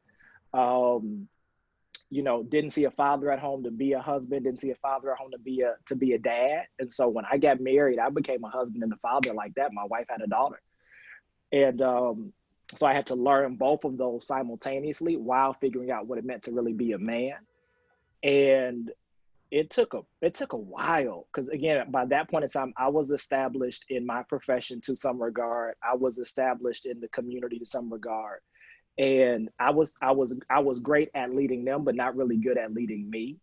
Didn't see a father at home to be a husband, didn't see a father at home to be a dad. And so when I got married, I became a husband and a father like that. My wife had a daughter. And so I had to learn both of those simultaneously while figuring out what it meant to really be a man. And it took a while, because again, by that point in time, I was established in my profession to some regard. I was established in the community to some regard. And I was great at leading them, but not really good at leading me.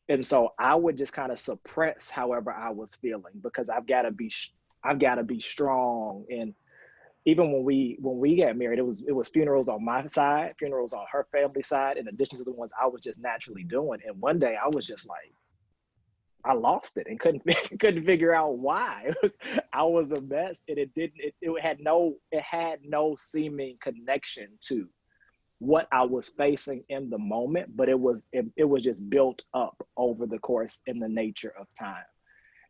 And so I would just kind of suppress however I was feeling, because I've got to be strong, and even when we got married, it was funerals on my side, funerals on her family side, in addition to the ones I was just naturally doing. And one day I was just like, I lost it and couldn't figure out why. I was a mess, and it had no seeming connection to what I was facing in the moment, but it was just built up over the course in the nature of time.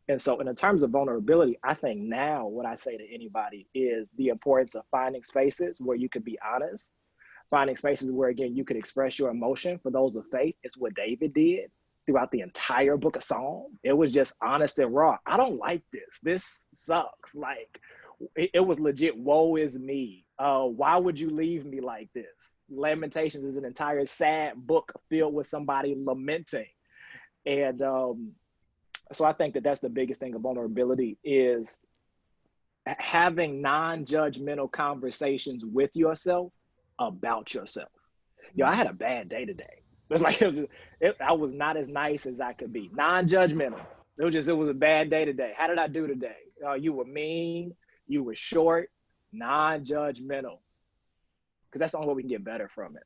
And so in terms of vulnerability, I think now what I say to anybody is the importance of finding spaces where you could be honest, finding spaces where, again, you could express your emotion. For those of faith, it's what David did throughout the entire book of Psalms. It was just honest and raw. I don't like this. This sucks. Like, it was legit, woe is me. Why would you leave me like this? Lamentations is an entire sad book filled with somebody lamenting. And so I think that that's the biggest thing of vulnerability, is having non-judgmental conversations with yourself about yourself. Yo, I had a bad day today. It's like I was not as nice as I could be. Non-judgmental. It was a bad day today. How did I do today? You were mean. You were short. Non-judgmental. Because that's the only way we can get better from it.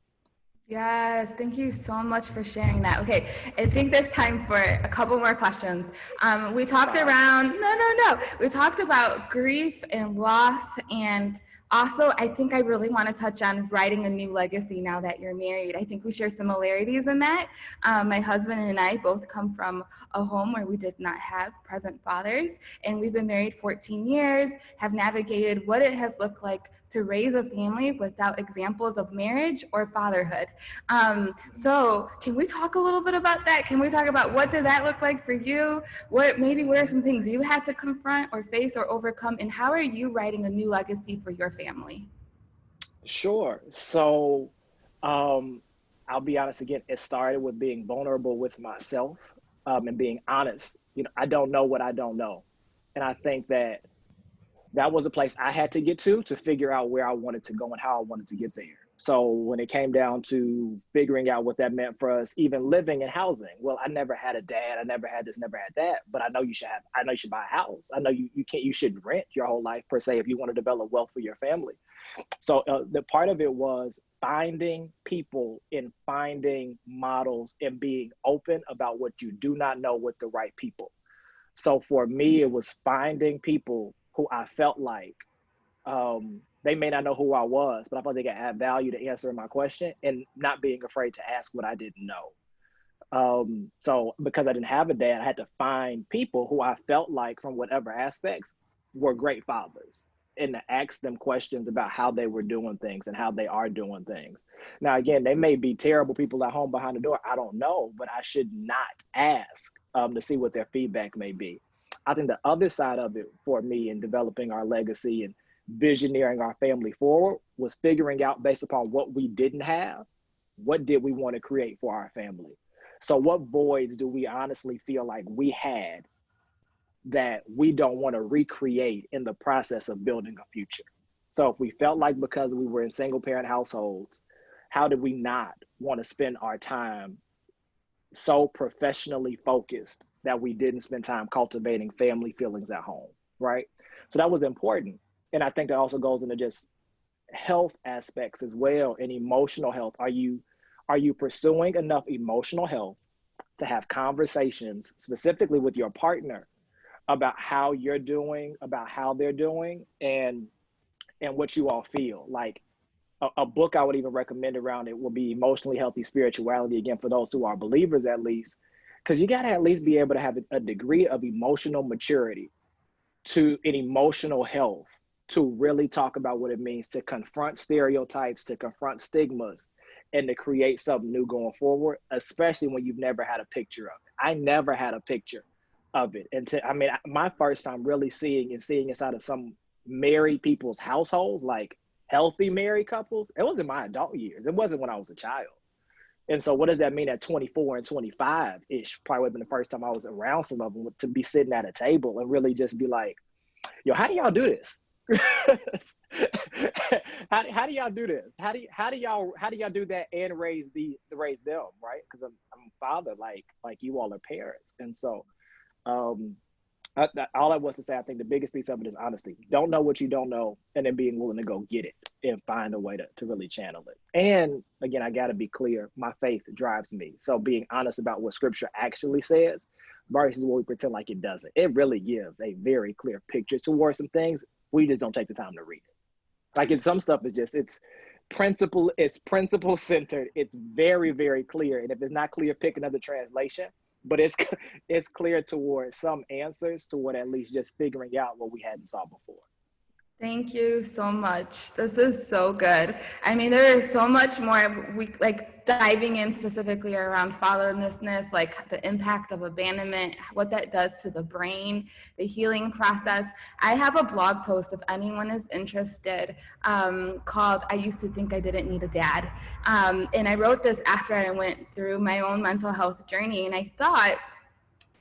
Yes, thank you so much for sharing that. Okay, I think there's time for a couple more questions. We talked around, we talked about grief and loss, and also I think I really want to touch on writing a new legacy now that you're married. I think we share similarities in that. My husband and I both come from a home where we did not have present fathers, and we've been married 14 years, have navigated what it has looked like to raise a family without examples of marriage or fatherhood. So can we talk a little bit about that? Can we talk about what did that look like for you? What are some things you had to confront or face or overcome, and how are you writing a new legacy for your family? Sure. So I'll be honest again, it started with being vulnerable with myself, and being honest. I don't know what I don't know. And I think that was a place I had to get to figure out where I wanted to go and how I wanted to get there. So when it came down to figuring out what that meant for us, even living in housing, well, I never had a dad. I never had this, never had that, but I know you should buy a house. I know you shouldn't rent your whole life per se if you want to develop wealth for your family. So the part of it was finding people and finding models and being open about what you do not know with the right people. So for me, it was finding people who I felt like they may not know who I was, but I thought they could add value to answering my question, and not being afraid to ask what I didn't know. So because I didn't have a dad, I had to find people who I felt like, from whatever aspects, were great fathers, and to ask them questions about how they were doing things and how they are doing things. Now, again, they may be terrible people at home behind the door. I don't know, but I should not ask to see what their feedback may be. I think the other side of it for me in developing our legacy and visioneering our family forward was figuring out, based upon what we didn't have, what did we want to create for our family? So what voids do we honestly feel like we had that we don't want to recreate in the process of building a future? So if we felt like, because we were in single parent households, how did we not want to spend our time so professionally focused that we didn't spend time cultivating family feelings at home, right? So that was important. And I think that also goes into just health aspects as well, and emotional health. Are you pursuing enough emotional health to have conversations specifically with your partner about how you're doing, about how they're doing, and what you all feel? Like, a book I would even recommend around it will be Emotionally Healthy Spirituality, again, for those who are believers at least, because you got to at least be able to have a degree of emotional maturity to an emotional health to really talk about what it means to confront stereotypes, to confront stigmas, and to create something new going forward, especially when you've never had a picture of it. I never had a picture of it. My first time really seeing inside of some married people's households, like healthy married couples, it was in my adult years. It wasn't when I was a child. And so what does that mean at 24 and 25-ish? Probably would have been the first time I was around some of them, to be sitting at a table and really just be like, yo, how do y'all do this? how do y'all do this? How do y'all do that and raise them, right? Because I'm a father, like you all are parents. And so All I was to say, I think the biggest piece of it is honesty. Don't know what you don't know, and then being willing to go get it and find a way to really channel it. And again, I got to be clear, my faith drives me. So being honest about what scripture actually says versus what we pretend like it doesn't. It really gives a very clear picture towards some things. We just don't take the time to read it. Like in some stuff, it's principle centered. It's very, very clear. And if it's not clear, pick another translation. But it's clear towards some answers toward at least just figuring out what we hadn't saw before. Thank you so much. This is so good. I mean, there is so much more, we like diving in specifically around fatherlessness, like the impact of abandonment, what that does to the brain, the healing process. I have a blog post if anyone is interested called I Used to Think I Didn't Need a Dad. And I wrote this after I went through my own mental health journey, and I thought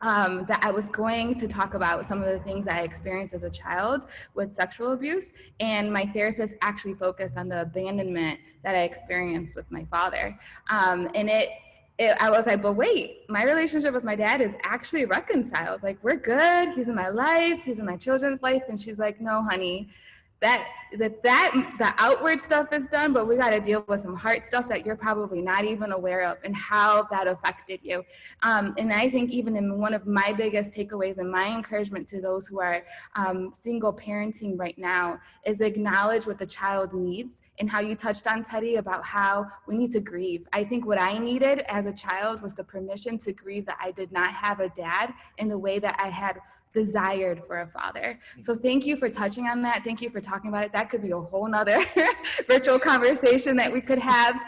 that I was going to talk about some of the things I experienced as a child with sexual abuse, and my therapist actually focused on the abandonment that I experienced with my father. I was like, but wait, my relationship with my dad is actually reconciled. Like, we're good. He's in my life. He's in my children's life. And she's like, no, honey, the outward stuff is done, but we got to deal with some heart stuff that you're probably not even aware of and how that affected you. And I think even in one of my biggest takeaways and my encouragement to those who are single parenting right now is acknowledge what the child needs, and how you touched on, Teddy, about how we need to grieve. I think what I needed as a child was the permission to grieve that I did not have a dad in the way that I had desired for a father. So thank you for touching on that. Thank you for talking about it. That could be a whole nother virtual conversation that we could have.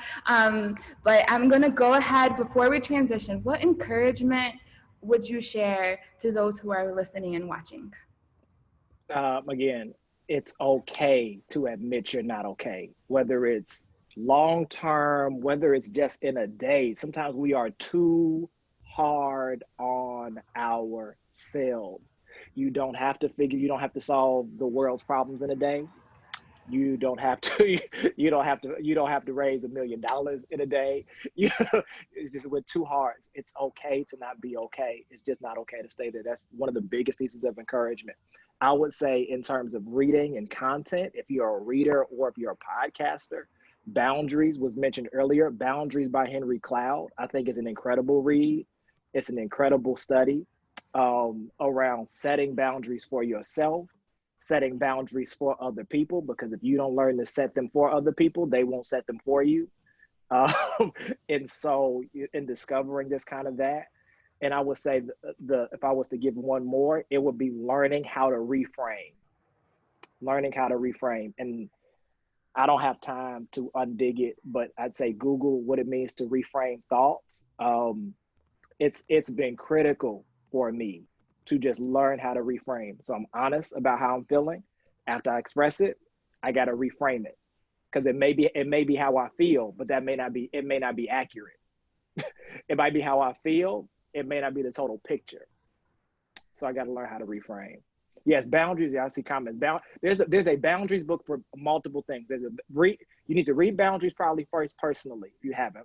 But I'm gonna go ahead before we transition. What encouragement would you share to those who are listening and watching? Again, it's okay to admit you're not okay, whether it's long-term, whether it's just in a day. Sometimes we are too hard on ourselves. You don't have to solve the world's problems in a day. You don't have to raise $1 million in a day. It's just with two hearts. It's okay to not be okay. It's just not okay to stay there. That's one of the biggest pieces of encouragement. I would say in terms of reading and content, if you're a reader or if you're a podcaster, Boundaries was mentioned earlier. Boundaries by Henry Cloud, I think, is an incredible read. It's an incredible study around setting boundaries for yourself, setting boundaries for other people, because if you don't learn to set them for other people, they won't set them for you. And so in discovering this kind of that, and I would say if I was to give one more, it would be learning how to reframe. And I don't have time to undig it, but I'd say Google what it means to reframe thoughts. It's been critical for me to just learn how to reframe. So I'm honest about how I'm feeling. After I express it, I got to reframe it, because it may be how I feel, but it may not be accurate. It might be how I feel. It may not be the total picture. So I got to learn how to reframe. Yes, boundaries. Yeah, I see comments. There's a boundaries book for multiple things. You need to read boundaries probably first personally if you haven't.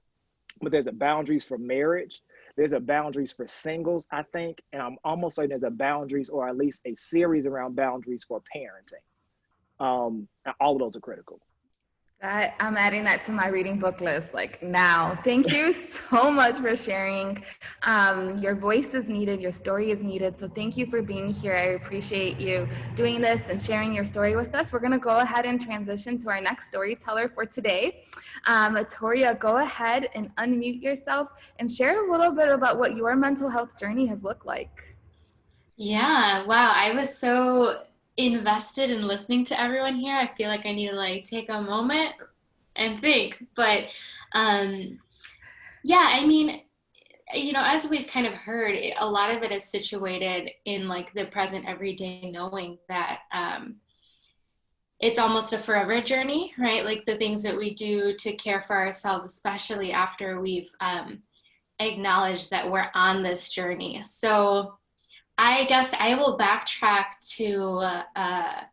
But there's a boundaries for marriage. There's a boundaries for singles, I think, and I'm almost certain there's a boundaries, or at least a series around boundaries for parenting. All of those are critical. I'm adding that to my reading book list like now. Thank you so much for sharing. Your voice is needed, your story is needed. So thank you for being here. I appreciate you doing this and sharing your story with us. We're gonna go ahead and transition to our next storyteller for today. Toria, go ahead and unmute yourself and share a little bit about what your mental health journey has looked like. Yeah, wow. I was so invested in listening to everyone here. I feel like I need to take a moment and think. But yeah, I mean, as we've kind of heard, a lot of it is situated in the present everyday, knowing that it's almost a forever journey, right? Like the things that we do to care for ourselves, especially after we've acknowledged that we're on this journey. So I guess I will backtrack to, I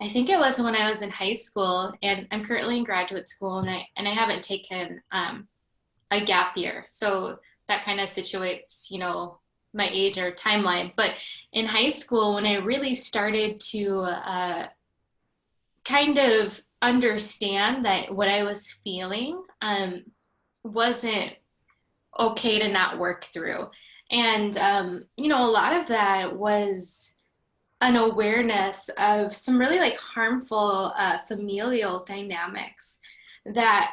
think it was when I was in high school, and I'm currently in graduate school, and I haven't taken a gap year. So that kind of situates, my age or timeline, but in high school, when I really started to kind of understand that what I was feeling wasn't okay to not work through. And, you know, a lot of that was an awareness of some really like harmful familial dynamics that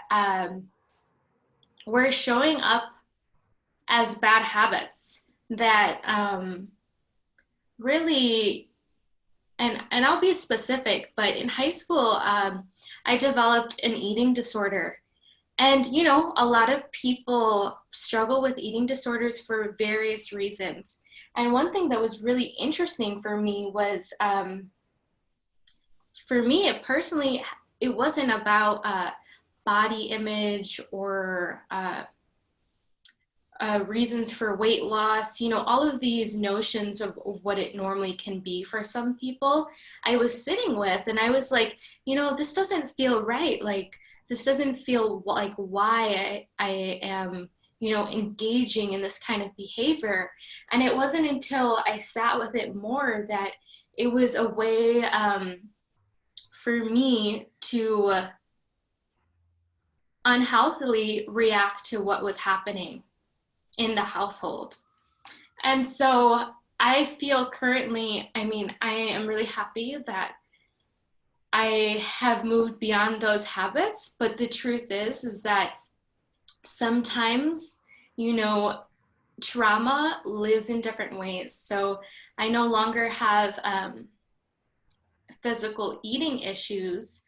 were showing up as bad habits that really, and I'll be specific, but in high school, I developed an eating disorder. And, you know, a lot of people struggle with eating disorders for various reasons. And one thing that was really interesting for me was, for me, personally, it wasn't about body image or reasons for weight loss, you know, all of these notions of what it normally can be for some people, I was sitting with, and I was like, you know, this doesn't feel right. Like, this doesn't feel like why I am, you know, engaging in this kind of behavior. And it wasn't until I sat with it more that it was a way for me to unhealthily react to what was happening in the household. And so I feel currently, I mean, I am really happy that I have moved beyond those habits, but the truth is that sometimes, you know, trauma lives in different ways. So I no longer have physical eating issues,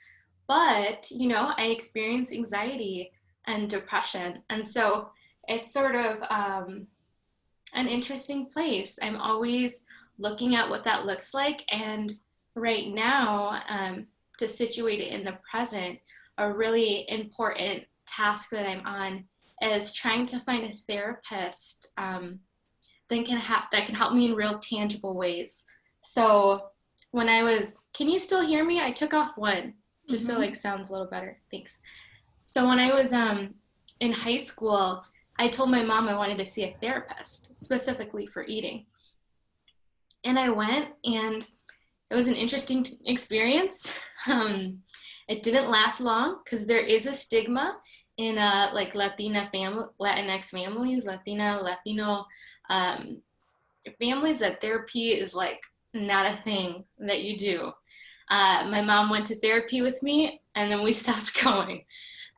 but, you know, I experience anxiety and depression. And so it's sort of an interesting place. I'm always looking at what that looks like. And right now, to situate it in the present, a really important task that I'm on is trying to find a therapist that can help me in real tangible ways. So when I was, can you still hear me? I took off one, just so like sounds a little better. Thanks. So when I was in high school, I told my mom I wanted to see a therapist specifically for eating. And I went, and it was an interesting experience. It didn't last long because there is a stigma in like Latinx families, Latino families, that therapy is like not a thing that you do. My mom went to therapy with me, and then we stopped going.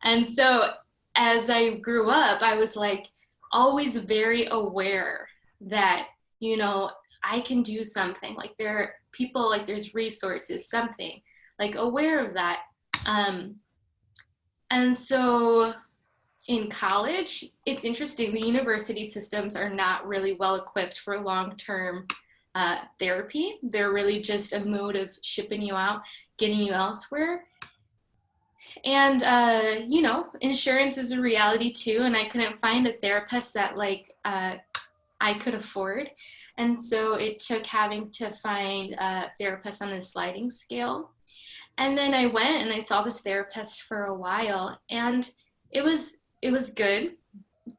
And so as I grew up, I was like always very aware that, you know, I can do something. Like there are people, like there's resources, something, like aware of that. And so in college, it's interesting. The university systems are not really well equipped for long-term therapy. They're really just a mode of shipping you out, getting you elsewhere. And, you know, insurance is a reality too. And I couldn't find a therapist that like I could afford. And so it took having to find a therapist on a sliding scale. And then I went and I saw this therapist for a while, and it was good,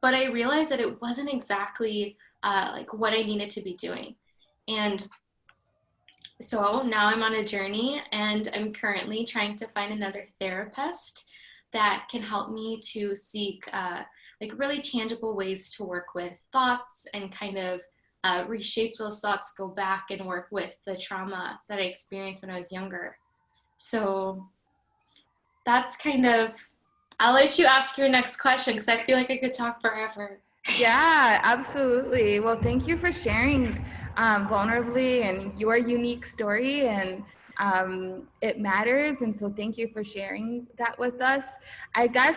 but I realized that it wasn't exactly like what I needed to be doing. And so now I'm on a journey, and I'm currently trying to find another therapist that can help me to seek like really tangible ways to work with thoughts and kind of reshape those thoughts, go back and work with the trauma that I experienced when I was younger. So that's kind of, I'll let you ask your next question because I feel like I could talk forever. Yeah, absolutely. Well, thank you for sharing vulnerably and your unique story, and it matters. And so thank you for sharing that with us. I guess,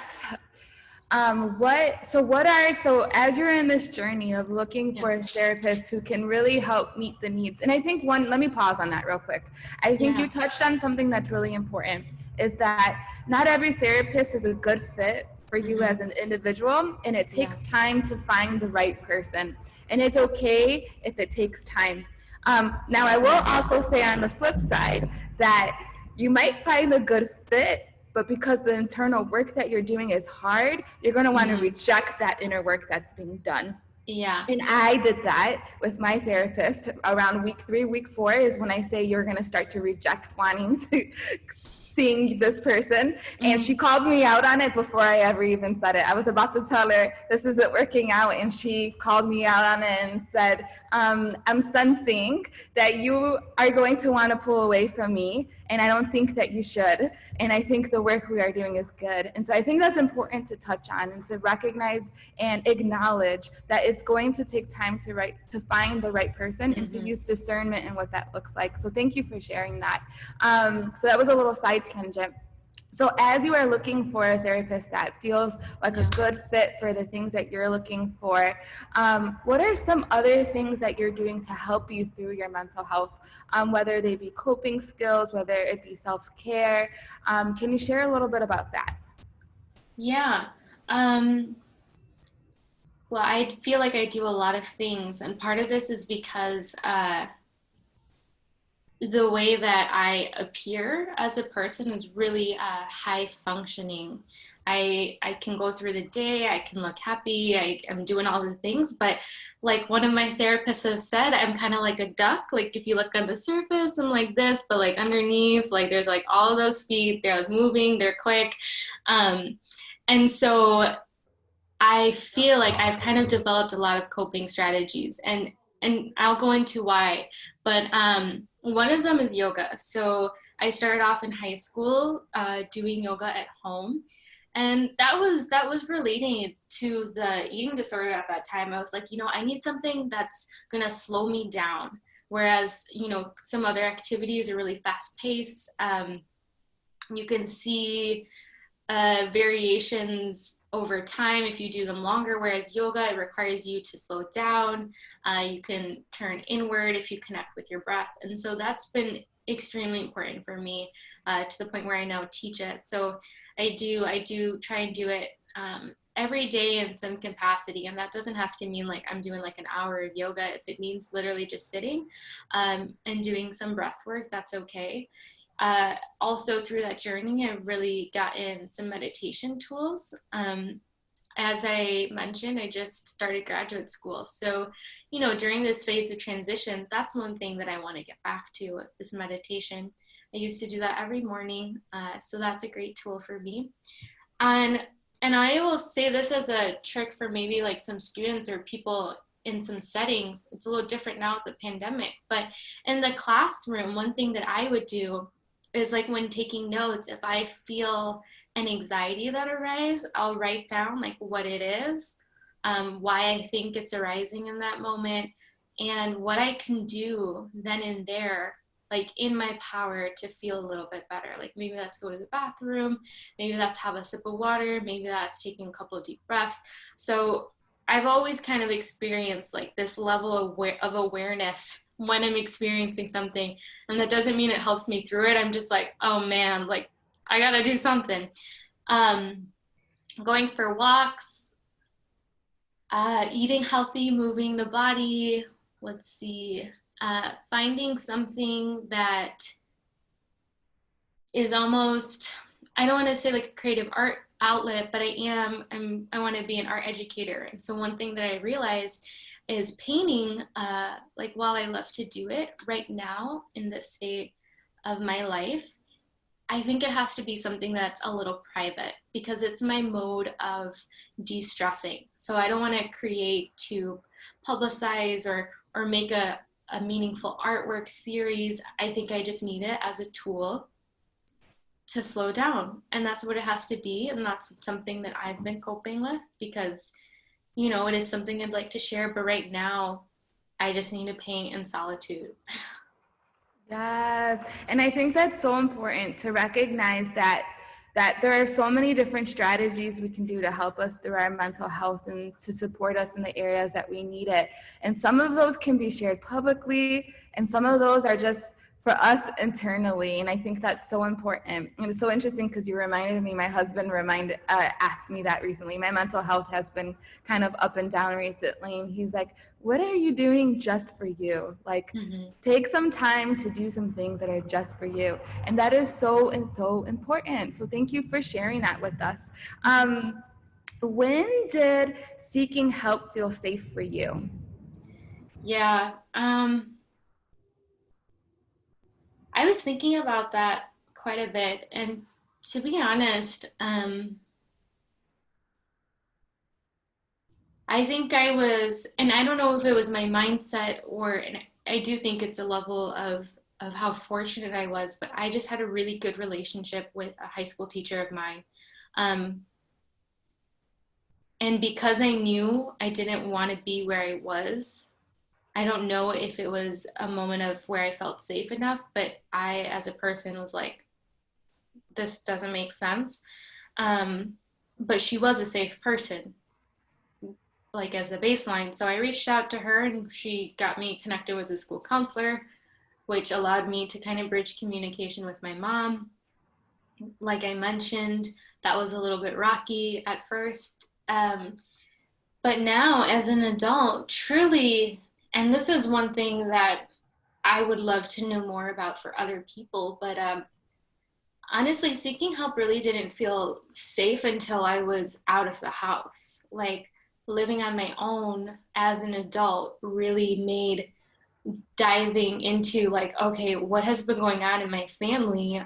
so as you're in this journey of looking for a therapist who can really help meet the needs, and I think let me pause on that real quick. I think you touched on something that's really important, is that not every therapist is a good fit for you as an individual, and it takes time to find the right person, and it's okay if it takes time. Now I will also say on the flip side that you might find a good fit, but because the internal work that you're doing is hard, you're going to want to reject that inner work that's being done. Yeah. And I did that with my therapist around week 3, week 4 is when I say you're going to start to reject wanting to seeing this person. And she called me out on it before I ever even said it. I was about to tell her this isn't working out, and she called me out on it and said, I'm sensing that you are going to want to pull away from me, and I don't think that you should. And I think the work we are doing is good. And so I think that's important to touch on and to recognize and acknowledge that it's going to take time to find the right person and to use discernment and what that looks like. So thank you for sharing that. So that was a little side tangent. So as you are looking for a therapist that feels like a good fit for the things that you're looking for, what are some other things that you're doing to help you through your mental health, whether they be coping skills, whether it be self-care? Can you share a little bit about that? Yeah. Well, I feel like I do a lot of things, and part of this is because the way that I appear as a person is really high functioning. I can go through the day, I can look happy, I'm doing all the things, but like one of my therapists has said, I'm kind of like a duck. Like if you look on the surface, I'm like this, but like underneath, like there's like all of those feet, they're like moving, they're quick. And so I feel like I've kind of developed a lot of coping strategies, and I'll go into why, but one of them is yoga. So I started off in high school doing yoga at home, and that was relating to the eating disorder at that time. I was like, I need something that's gonna slow me down, whereas some other activities are really fast paced. You can see variations over time if you do them longer, whereas yoga, it requires you to slow down. You can turn inward if you connect with your breath. And so that's been extremely important for me to the point where I now teach it. So I do try and do it every day in some capacity. And that doesn't have to mean like I'm doing like an hour of yoga. If it means literally just sitting and doing some breath work, that's okay. Also through that journey, I've really gotten some meditation tools. As I mentioned, I just started graduate school. So, during this phase of transition, that's one thing that I want to get back to is meditation. I used to do that every morning. So that's a great tool for me. And I will say this as a trick for maybe like some students or people in some settings. It's a little different now with the pandemic, but in the classroom, one thing that I would do is like when taking notes, if I feel an anxiety that arises, I'll write down like what it is, why I think it's arising in that moment, and what I can do then and there, like in my power to feel a little bit better. Like maybe that's go to the bathroom, maybe that's have a sip of water, maybe that's taking a couple of deep breaths. So I've always kind of experienced like this level of awareness when I'm experiencing something. And that doesn't mean it helps me through it. I'm just like, oh man, like I gotta do something. Going for walks, eating healthy, moving the body. Let's see, finding something that is almost, I don't want to say like a creative art outlet, but I want to be an art educator. And so one thing that I realized is painting, like while I love to do it right now in this state of my life, I think it has to be something that's a little private because it's my mode of de-stressing. So I don't want to create to publicize or make a meaningful artwork series. I think I just need it as a tool to slow down. And that's what it has to be. And that's something that I've been coping with because, it is something I'd like to share. But right now, I just need to paint in solitude. Yes, and I think that's so important to recognize that there are so many different strategies we can do to help us through our mental health and to support us in the areas that we need it. And some of those can be shared publicly, and some of those are just for us internally. And I think that's so important. And it's so interesting because you reminded me, my husband asked me that recently. My mental health has been kind of up and down recently. And he's like, what are you doing just for you? Like, take some time to do some things that are just for you. And that is so important. So thank you for sharing that with us. When did seeking help feel safe for you? Yeah. I was thinking about that quite a bit. And to be honest, I think I was, and I don't know if it was my mindset or, and I do think it's a level of how fortunate I was, but I just had a really good relationship with a high school teacher of mine. Um, and because I knew I didn't want to be where I was, I don't know if it was a moment of where I felt safe enough, but I, as a person, was like, this doesn't make sense. Um, but she was a safe person, like as a baseline. So I reached out to her and she got me connected with a school counselor, which allowed me to kind of bridge communication with my mom. Like I mentioned, that was a little bit rocky at first. But now, as an adult, truly, and this is one thing that I would love to know more about for other people, but honestly, seeking help really didn't feel safe until I was out of the house. Like living on my own as an adult really made diving into like, okay, what has been going on in my family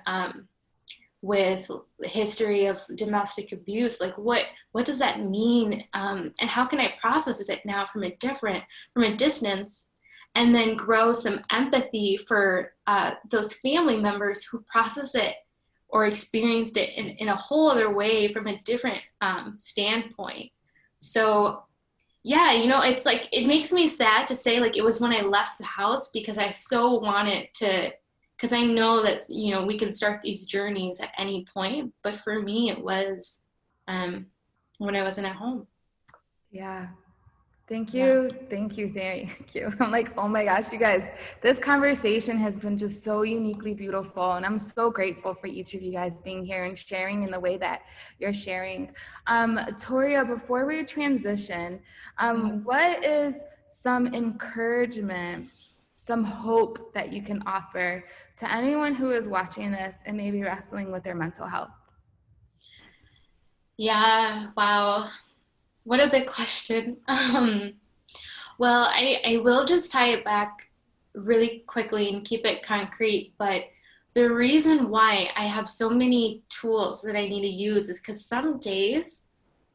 with history of domestic abuse? Like what does that mean? And how can I process it now from a distance, and then grow some empathy for those family members who process it or experienced it in a whole other way from a different standpoint. So yeah, it's like, it makes me sad to say like it was when I left the house, because I so wanted to, because I know that, we can start these journeys at any point. But for me, it was when I wasn't at home. Yeah. Thank Yeah. you. Thank you. Thank you. I'm like, oh my gosh, you guys, this conversation has been just so uniquely beautiful. And I'm so grateful for each of you guys being here and sharing in the way that you're sharing. Toria, before we transition, what is some encouragement, some hope that you can offer to anyone who is watching this and maybe wrestling with their mental health? Yeah. Wow. What a big question. Well, I will just tie it back really quickly and keep it concrete. But the reason why I have so many tools that I need to use is because some days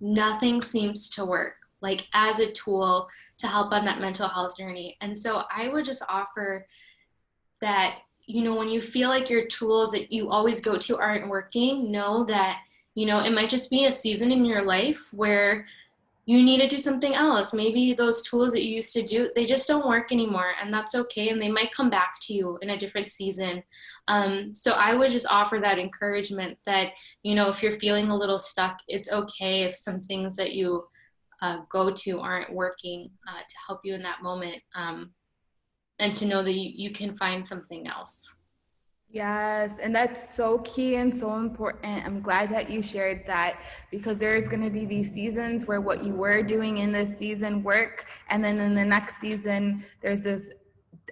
nothing seems to work, like as a tool to help on that mental health journey. And so I would just offer that, when you feel like your tools that you always go to aren't working, know that, it might just be a season in your life where you need to do something else. Maybe those tools that you used to do, they just don't work anymore, and that's okay. And they might come back to you in a different season. So I would just offer that encouragement that, if you're feeling a little stuck, it's okay if some things that you go to aren't working to help you in that moment, and to know that you can find something else. Yes, and that's so key and so important. I'm glad that you shared that, because there's going to be these seasons where what you were doing in this season work, and then in the next season there's this,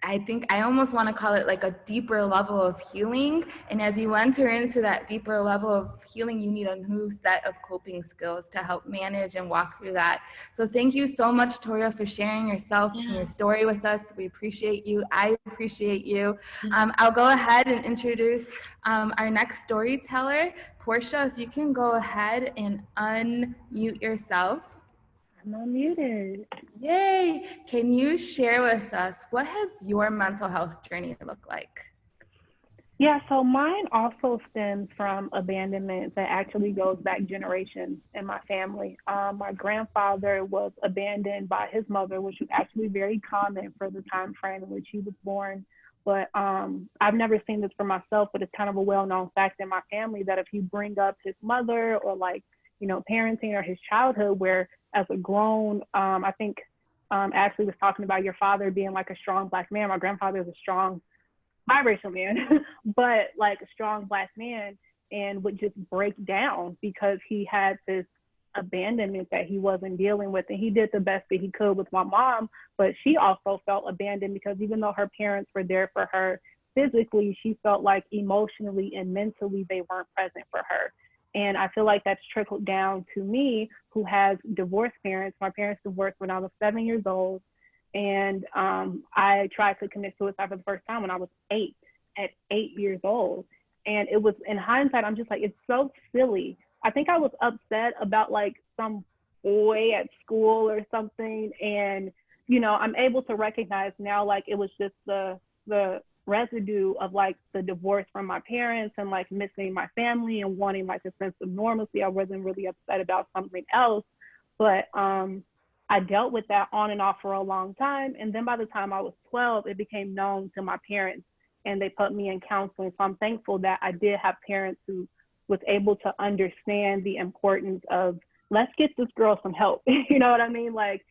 I think I almost want to call it like a deeper level of healing. And as you enter into that deeper level of healing, you need a new set of coping skills to help manage and walk through that. So thank you so much, Toria, for sharing yourself and your story with us. We appreciate you. I appreciate you. I'll go ahead and introduce our next storyteller. Portia, if you can go ahead and unmute yourself. I'm unmuted. Yay! Can you share with us, what has your mental health journey looked like? Yeah, so mine also stems from abandonment that actually goes back generations in my family. My grandfather was abandoned by his mother, which was actually very common for the time frame in which he was born. But I've never seen this for myself, but it's kind of a well-known fact in my family that if you bring up his mother or parenting or his childhood, where as a grown, I think Ashley was talking about your father being like a strong Black man. My grandfather is a strong biracial man, but like a strong Black man, and would just break down because he had this abandonment that he wasn't dealing with. And he did the best that he could with my mom, but she also felt abandoned because even though her parents were there for her physically, she felt like emotionally and mentally they weren't present for her. And I feel like that's trickled down to me, who has divorced parents. My parents divorced when I was 7 years old. And I tried to commit suicide for the first time when I was 8, at 8 years old. And it was, in hindsight, I'm just like, it's so silly. I think I was upset about like some boy at school or something. And, you know, I'm able to recognize now, like, it was just the residue of like the divorce from my parents and like missing my family and wanting like a sense of normalcy. I wasn't really upset about something else, but I dealt with that on and off for a long time. And then by the time I was 12, it became known to my parents and they put me in counseling. So I'm thankful that I did have parents who was able to understand the importance of, let's get this girl some help. You know what I mean? Like,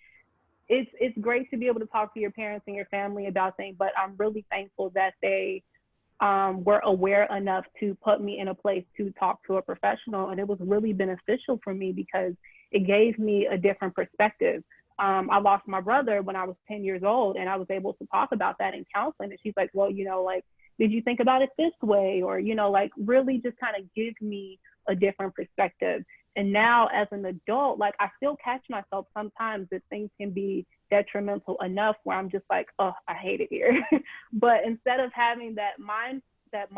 it's great to be able to talk to your parents and your family about things, but I'm really thankful that they were aware enough to put me in a place to talk to a professional. And it was really beneficial for me because it gave me a different perspective. I lost my brother when I was 10 years old, and I was able to talk about that in counseling. And she's like, well, you know, like, did you think about it this way? Or, you know, like, really just kind of give me a different perspective. And now as an adult, like, I still catch myself sometimes that things can be detrimental enough where I'm just like, oh, I hate it here. But instead of having that mindset,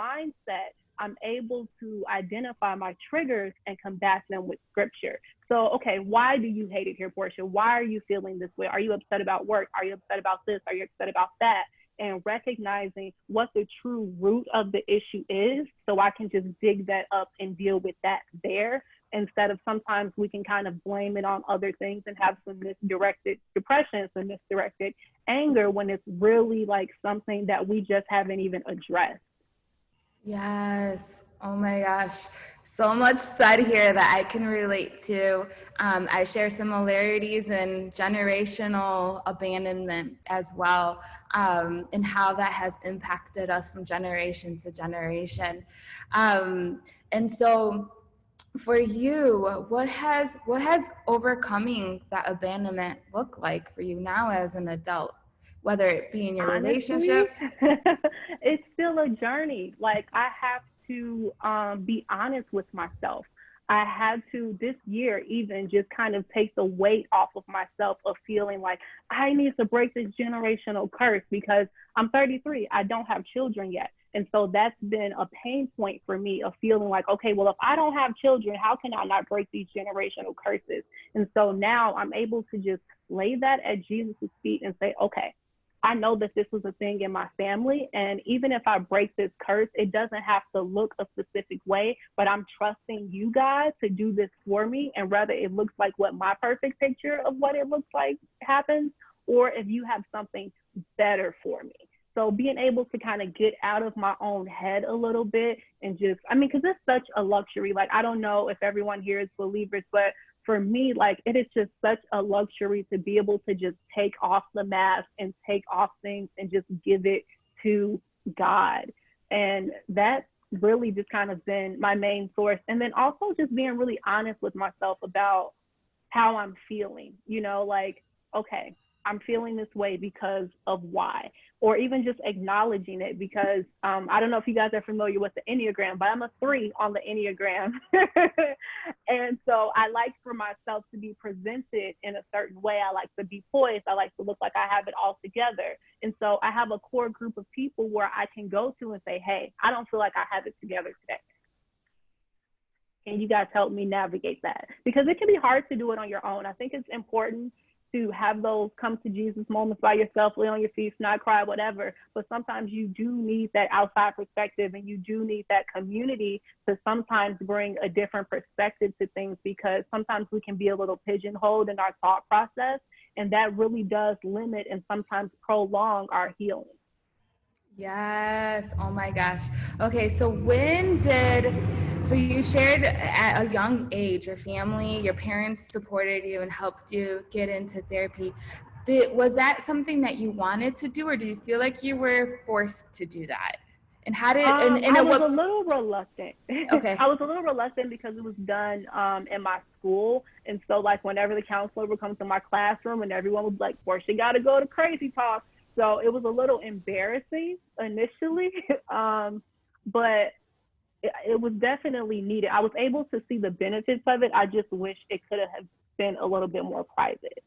I'm able to identify my triggers and combat them with scripture. So, okay, why do you hate it here, Portia? Why are you feeling this way? Are you upset about work? Are you upset about this? Are you upset about that? And recognizing what the true root of the issue is, so I can just dig that up and deal with that there, instead of sometimes we can kind of blame it on other things and have some misdirected depression, some misdirected anger, when it's really like something that we just haven't even addressed. Yes. Oh my gosh. So much said here that I can relate to. I share similarities in generational abandonment as well, and how that has impacted us from generation to generation. And so for you, what has overcoming that abandonment look like for you now as an adult? Whether it be in your Honestly, relationships? it's still a journey. Like, I have to be honest with myself. I had to this year even just kind of take the weight off of myself of feeling like I need to break this generational curse, because I'm 33. I don't have children yet. And so that's been a pain point for me, of feeling like, okay, well, if I don't have children, how can I not break these generational curses? And so now I'm able to just lay that at Jesus' feet and say, okay, I know that this was a thing in my family. And even if I break this curse, it doesn't have to look a specific way, but I'm trusting you guys to do this for me. And whether it looks like what my perfect picture of what it looks like happens, or if you have something better for me. So being able to kind of get out of my own head a little bit and just, I mean, because it's such a luxury. Like, I don't know if everyone here is believers, but for me, like, it is just such a luxury to be able to just take off the mask and take off things and just give it to God. And that's really just kind of been my main source. And then also just being really honest with myself about how I'm feeling, you know, like, okay, I'm feeling this way because of why, or even just acknowledging it, because I don't know if you guys are familiar with the Enneagram, but I'm a 3 on the Enneagram. And so I like for myself to be presented in a certain way. I like to be poised. I like to look like I have it all together. And so I have a core group of people where I can go to and say, hey, I don't feel like I have it together today. Can you guys help me navigate that? Because it can be hard to do it on your own. I think it's important to have those come to Jesus moments by yourself, lay on your feet, not cry, whatever. But sometimes you do need that outside perspective, and you do need that community to sometimes bring a different perspective to things, because sometimes we can be a little pigeonholed in our thought process, and that really does limit and sometimes prolong our healing. Yes. Oh my gosh. Okay. So so you shared at a young age, your family, your parents supported you and helped you get into therapy. Was that something that you wanted to do, or do you feel like you were forced to do that? And how did, I was a little reluctant. Okay. I was a little reluctant because it was done in my school. And so, like, whenever the counselor would come to my classroom and everyone would be like, Portia, got to go to crazy talk. So it was a little embarrassing initially, but it was definitely needed. I was able to see the benefits of it. I just wish it could have been a little bit more private.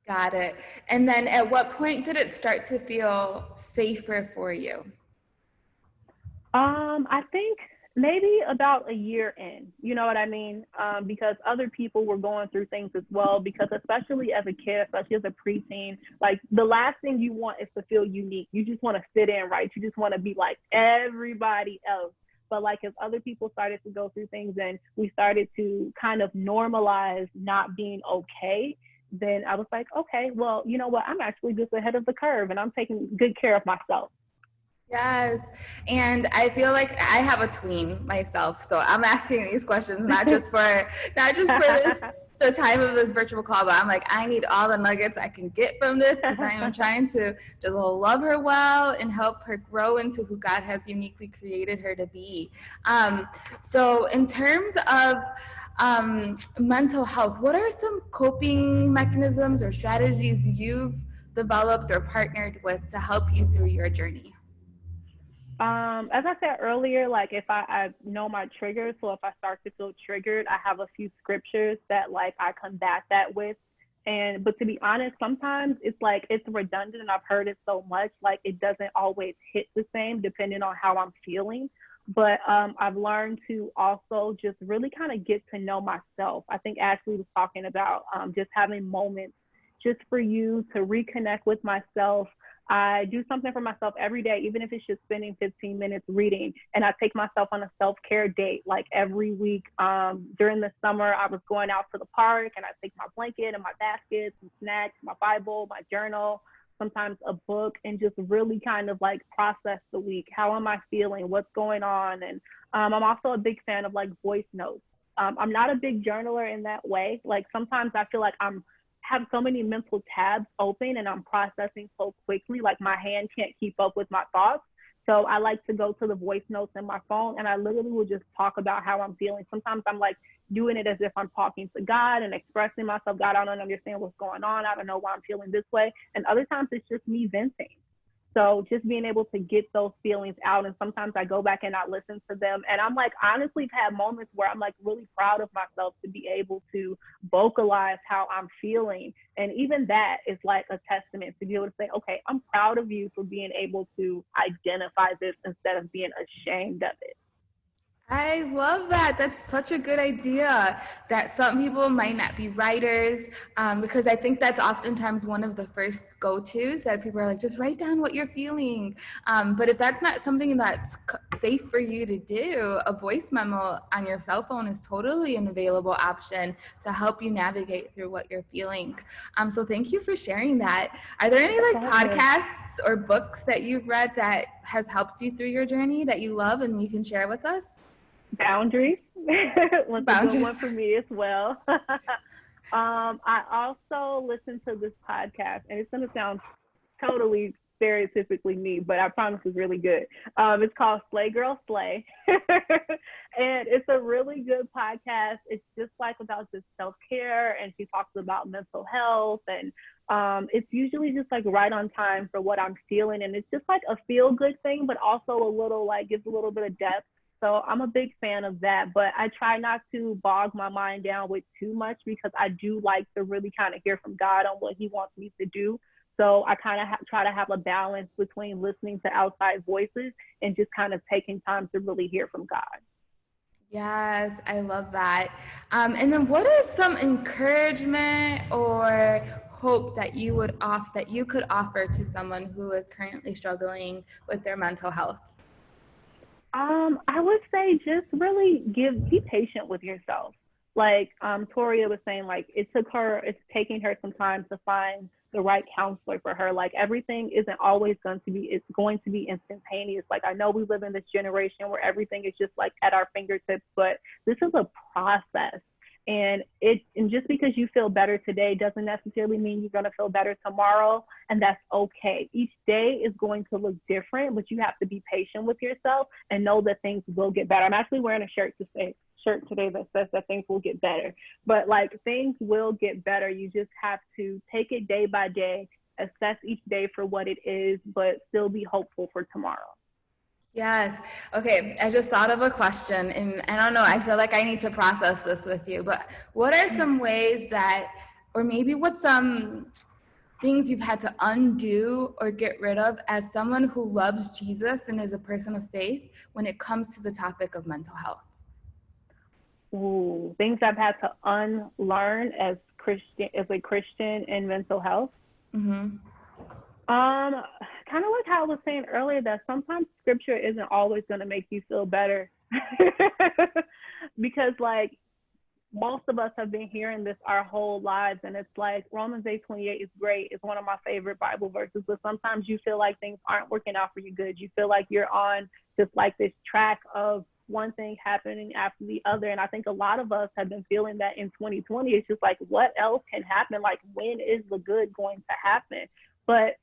Got it. And then at what point did it start to feel safer for you? I think maybe about a year in, you know what I mean? Because other people were going through things as well. Because especially as a kid, especially as a preteen, like the last thing you want is to feel unique. You just want to fit in, right? You just want to be like everybody else. But like as other people started to go through things and we started to kind of normalize not being okay, then I was like, okay, well, you know what? I'm actually just ahead of the curve and I'm taking good care of myself. Yes. And I feel like I have a tween myself. So I'm asking these questions not just for this the time of this virtual call, but I'm like, I need all the nuggets I can get from this because I am trying to just love her well and help her grow into who God has uniquely created her to be. So in terms of mental health, what are some coping mechanisms or strategies you've developed or partnered with to help you through your journey? As I said earlier, like if I know my triggers, so if I start to feel triggered, I have a few scriptures that like I combat that with. But to be honest, sometimes it's like it's redundant and I've heard it so much, like it doesn't always hit the same depending on how I'm feeling. But I've learned to also just really kind of get to know myself. I think Ashley was talking about just having moments just for you to reconnect with myself. I do something for myself every day, even if it's just spending 15 minutes reading. And I take myself on a self-care date, like every week. During the summer, I was going out to the park and I take my blanket and my baskets and snacks, my Bible, my journal, sometimes a book, and just really kind of like process the week. How am I feeling? What's going on? And I'm also a big fan of like voice notes. I'm not a big journaler in that way. Like sometimes I feel like have so many mental tabs open and I'm processing so quickly, like my hand can't keep up with my thoughts. So I like to go to the voice notes in my phone and I literally will just talk about how I'm feeling. Sometimes I'm like doing it as if I'm talking to God and expressing myself. God, I don't understand what's going on. I don't know why I'm feeling this way. And other times it's just me venting. So just being able to get those feelings out. And sometimes I go back and I listen to them. And I'm like, honestly, I've had moments where I'm like really proud of myself to be able to vocalize how I'm feeling. And even that is like a testament to be able to say, okay, I'm proud of you for being able to identify this instead of being ashamed of it. I love that. That's such a good idea that some people might not be writers, because I think that's oftentimes one of the first go-tos that people are like, just write down what you're feeling. But if that's not something that's safe for you to do, a voice memo on your cell phone is totally an available option to help you navigate through what you're feeling. So thank you for sharing that. Are there any like podcasts or books that you've read that has helped you through your journey that you love and you can share with us? Boundaries was a good one for me as well. I also listen to this podcast, and it's going to sound totally stereotypically me, but I promise it's really good. It's called Slay Girl Slay, and it's a really good podcast. It's just like about just self-care, and she talks about mental health, and it's usually just like right on time for what I'm feeling, and it's just like a feel-good thing, but also a little like gives a little bit of depth. So I'm a big fan of that, but I try not to bog my mind down with too much because I do like to really kind of hear from God on what he wants me to do. So I kind of try to have a balance between listening to outside voices and just kind of taking time to really hear from God. Yes, I love that. And then what is some encouragement or hope that you could offer to someone who is currently struggling with their mental health? I would say just really be patient with yourself. Like Toria was saying, like it's taking her some time to find the right counselor for her. Like everything isn't always it's going to be instantaneous. Like I know we live in this generation where everything is just like at our fingertips, but this is a process. And just because you feel better today doesn't necessarily mean you're going to feel better tomorrow, and that's okay. Each day is going to look different, but you have to be patient with yourself and know that things will get better. I'm actually wearing a shirt today that says that things will get better, but like things will get better. You just have to take it day by day, assess each day for what it is, but still be hopeful for tomorrow. Yes. Okay. I just thought of a question, and I don't know. I feel like I need to process this with you. But what are some ways that, or maybe what's some things you've had to undo or get rid of as someone who loves Jesus and is a person of faith when it comes to the topic of mental health? Ooh, things I've had to unlearn as a Christian in mental health. Mm-hmm. Kind of like how I was saying earlier, that sometimes scripture isn't always going to make you feel better. Because like most of us have been hearing this our whole lives, and it's like Romans 8:28 is great. It's one of my favorite Bible verses, but sometimes you feel like things aren't working out for you good. You feel like you're on just like this track of one thing happening after the other. And I think a lot of us have been feeling that in 2020. It's just like, what else can happen? Like, when is the good going to happen? But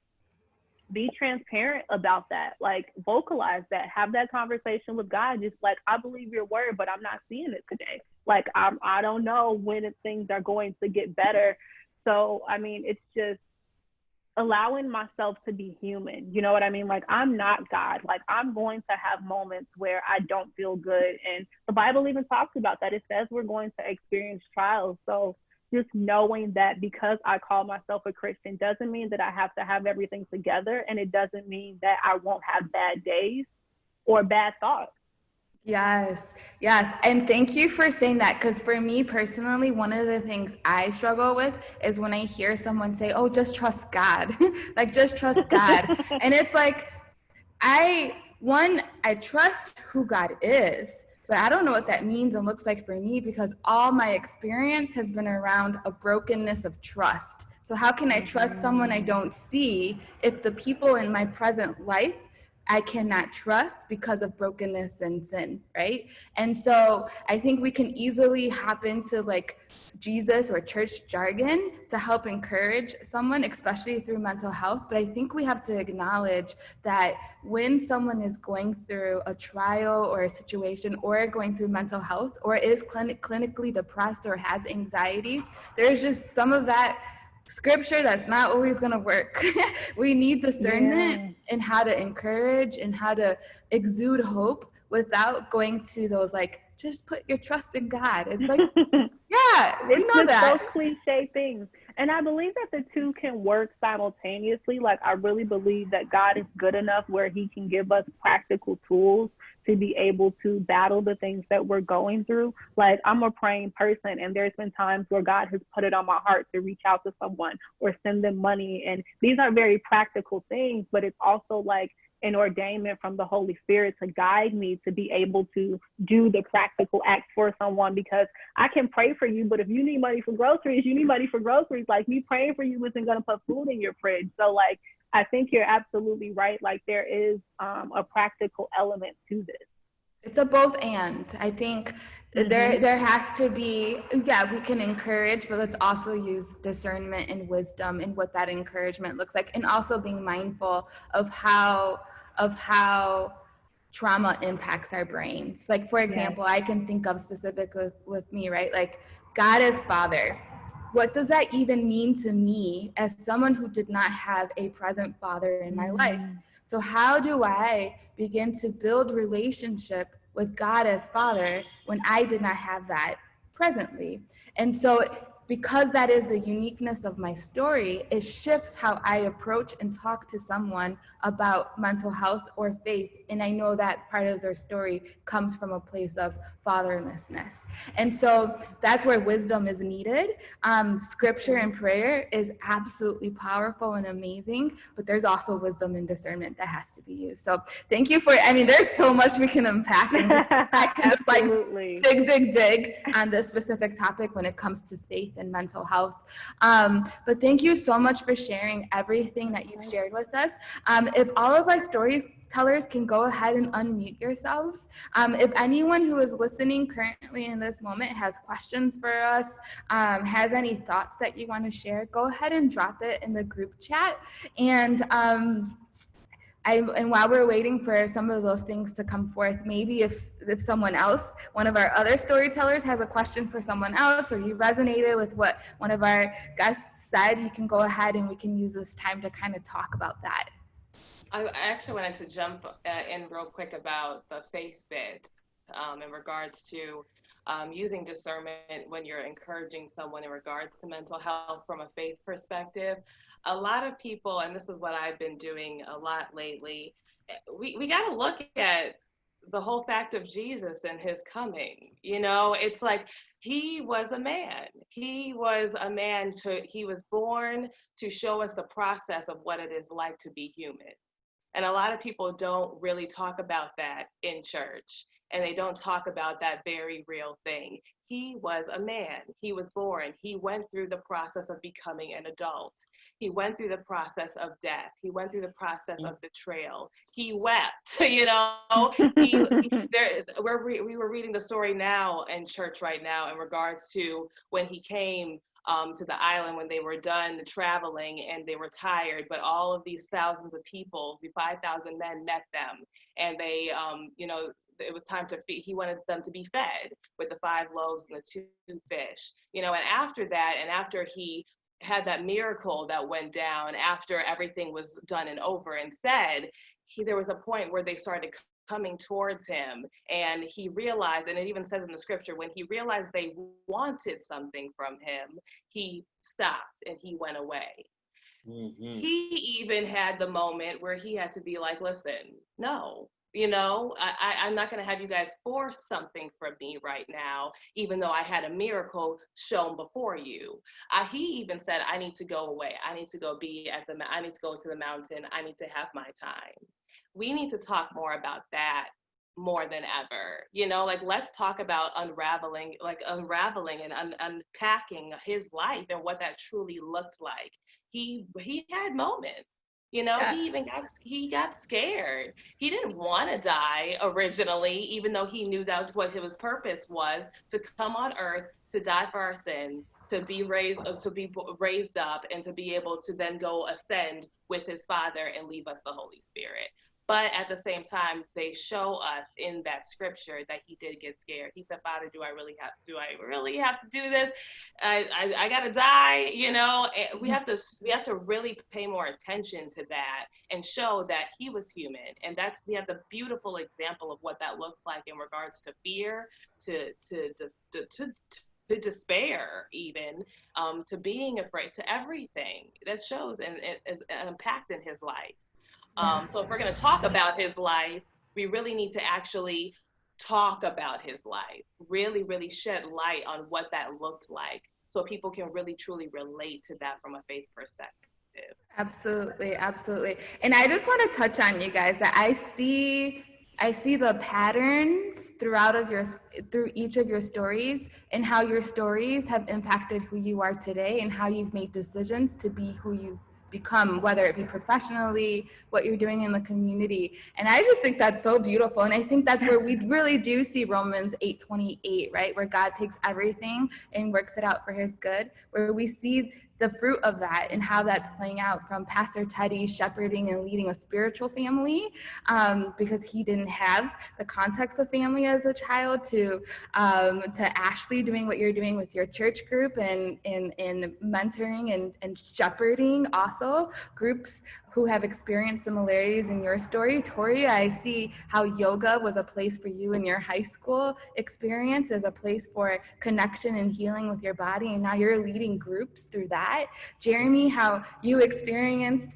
be transparent about that. Like, vocalize that. Have that conversation with God. Just like, I believe your word, but I'm not seeing it today. Like, I don't know when things are going to get better. So, I mean, it's just allowing myself to be human. You know what I mean? Like, I'm not God. Like, I'm going to have moments where I don't feel good. And the Bible even talks about that. It says we're going to experience trials. So just knowing that because I call myself a Christian doesn't mean that I have to have everything together. And it doesn't mean that I won't have bad days or bad thoughts. Yes, yes. And thank you for saying that, because for me personally, one of the things I struggle with is when I hear someone say, oh, just trust God. Like, just trust God. And it's like, I trust who God is, but I don't know what that means and looks like for me, because all my experience has been around a brokenness of trust. So how can I trust someone I don't see if the people in my present life I cannot trust because of brokenness and sin, right? And so I think we can easily hop into like Jesus or church jargon to help encourage someone, especially through mental health. But I think we have to acknowledge that when someone is going through a trial or a situation or going through mental health or is clinically depressed or has anxiety, there's just some of that scripture that's not always going to work. We need discernment in how to encourage and how to exude hope without going to those like, just put your trust in God. It's like, yeah, we it's know just that. those cliche things. And I believe that the two can work simultaneously. Like, I really believe that God is good enough where he can give us practical tools to be able to battle the things that we're going through. Like, I'm a praying person, and there's been times where God has put it on my heart to reach out to someone or send them money. And these are very practical things, but it's also like an ordainment from the Holy Spirit to guide me to be able to do the practical act for someone, because I can pray for you, but if you need money for groceries, you need money for groceries. Like, me praying for you isn't going to put food in your fridge. So like, I think you're absolutely right. Like, there is a practical element to this. It's a both and. I think there has to be, yeah, we can encourage, but let's also use discernment and wisdom in what that encouragement looks like, and also being mindful of how trauma impacts our brains. Like, for example, I can think of specifically with me, right? Like, God as Father. What does that even mean to me as someone who did not have a present father in my life? So how do I begin to build relationship with God as Father when I did not have that presently? And so because that is the uniqueness of my story, it shifts how I approach and talk to someone about mental health or faith. And I know that part of their story comes from a place of fatherlessness. And so that's where wisdom is needed. Scripture and prayer is absolutely powerful and amazing, but there's also wisdom and discernment that has to be used. So thank you for, I mean, there's so much we can unpack and just kind of like dig on this specific topic when it comes to faith and mental health. But thank you so much for sharing everything that you've shared with us. If all of our storytellers can go ahead and unmute yourselves. If anyone who is listening currently in this moment has questions for us, has any thoughts that you want to share, go ahead and drop it in the group chat. And and while we're waiting for some of those things to come forth, maybe if someone else, one of our other storytellers has a question for someone else, or you resonated with what one of our guests said, you can go ahead and we can use this time to kind of talk about that. I actually wanted to jump in real quick about the faith bit in regards to using discernment when you're encouraging someone in regards to mental health from a faith perspective. A lot of people, and this is what I've been doing a lot lately, we got to look at the whole fact of Jesus and his coming. You know, it's like he was a man. He was born to show us the process of what it is like to be human. And a lot of people don't really talk about that in church, and they don't talk about that very real thing. He was a man. He was born. He went through the process of becoming an adult. He went through the process of death. He went through the process of betrayal. He wept, you know. We were reading the story now in church right now in regards to when he came to the island when they were done traveling and they were tired, but all of these thousands of people, the 5,000 men met them, and they, you know, it was time to feed. He wanted them to be fed with the 5 loaves and the 2 fish, you know, and after that, and after he had that miracle that went down, after everything was done and over and said, there was a point where they started coming towards him, and he realized, and it even says in the scripture, when he realized they wanted something from him, he stopped and he went away. Mm-hmm. He even had the moment where he had to be like, listen, no, you know, I'm not going to have you guys force something from me right now, even though I had a miracle shown before you. He even said, I need to go away. I need to go I need to go to the mountain. I need to have my time. We need to talk more about that more than ever. You know, like, let's talk about unraveling and unpacking his life and what that truly looked like. He had moments. You know, yeah. He got scared. He didn't want to die originally, even though he knew that's what his purpose was, to come on earth, to die for our sins, to be raised up, and to be able to then go ascend with his Father and leave us the Holy Spirit. But at the same time, they show us in that scripture that he did get scared. He said, Father, do I really have to do this? I gotta die, you know? We have to really pay more attention to that and show that he was human. And we have the beautiful example of what that looks like in regards to fear, to despair, even to being afraid, to everything that shows and is an impact in his life. So if we're going to talk about his life, we really need to actually talk about his life, really, really shed light on what that looked like, so people can really, truly relate to that from a faith perspective. Absolutely, absolutely. And I just want to touch on, you guys, that I see the patterns through each of your stories, and how your stories have impacted who you are today and how you've made decisions to be who you've become, whether it be professionally, what you're doing in the community. And I just think that's so beautiful. And I think that's where we really do see Romans 8:28, right? Where God takes everything and works it out for his good, where we see the fruit of that and how that's playing out, from Pastor Teddy shepherding and leading a spiritual family, because he didn't have the context of family as a child, to Ashley doing what you're doing with your church group and mentoring and shepherding also groups who have experienced similarities in your story. Tori, I see how yoga was a place for you in your high school experience, as a place for connection and healing with your body, and now you're leading groups through that. Jeremy, how you experienced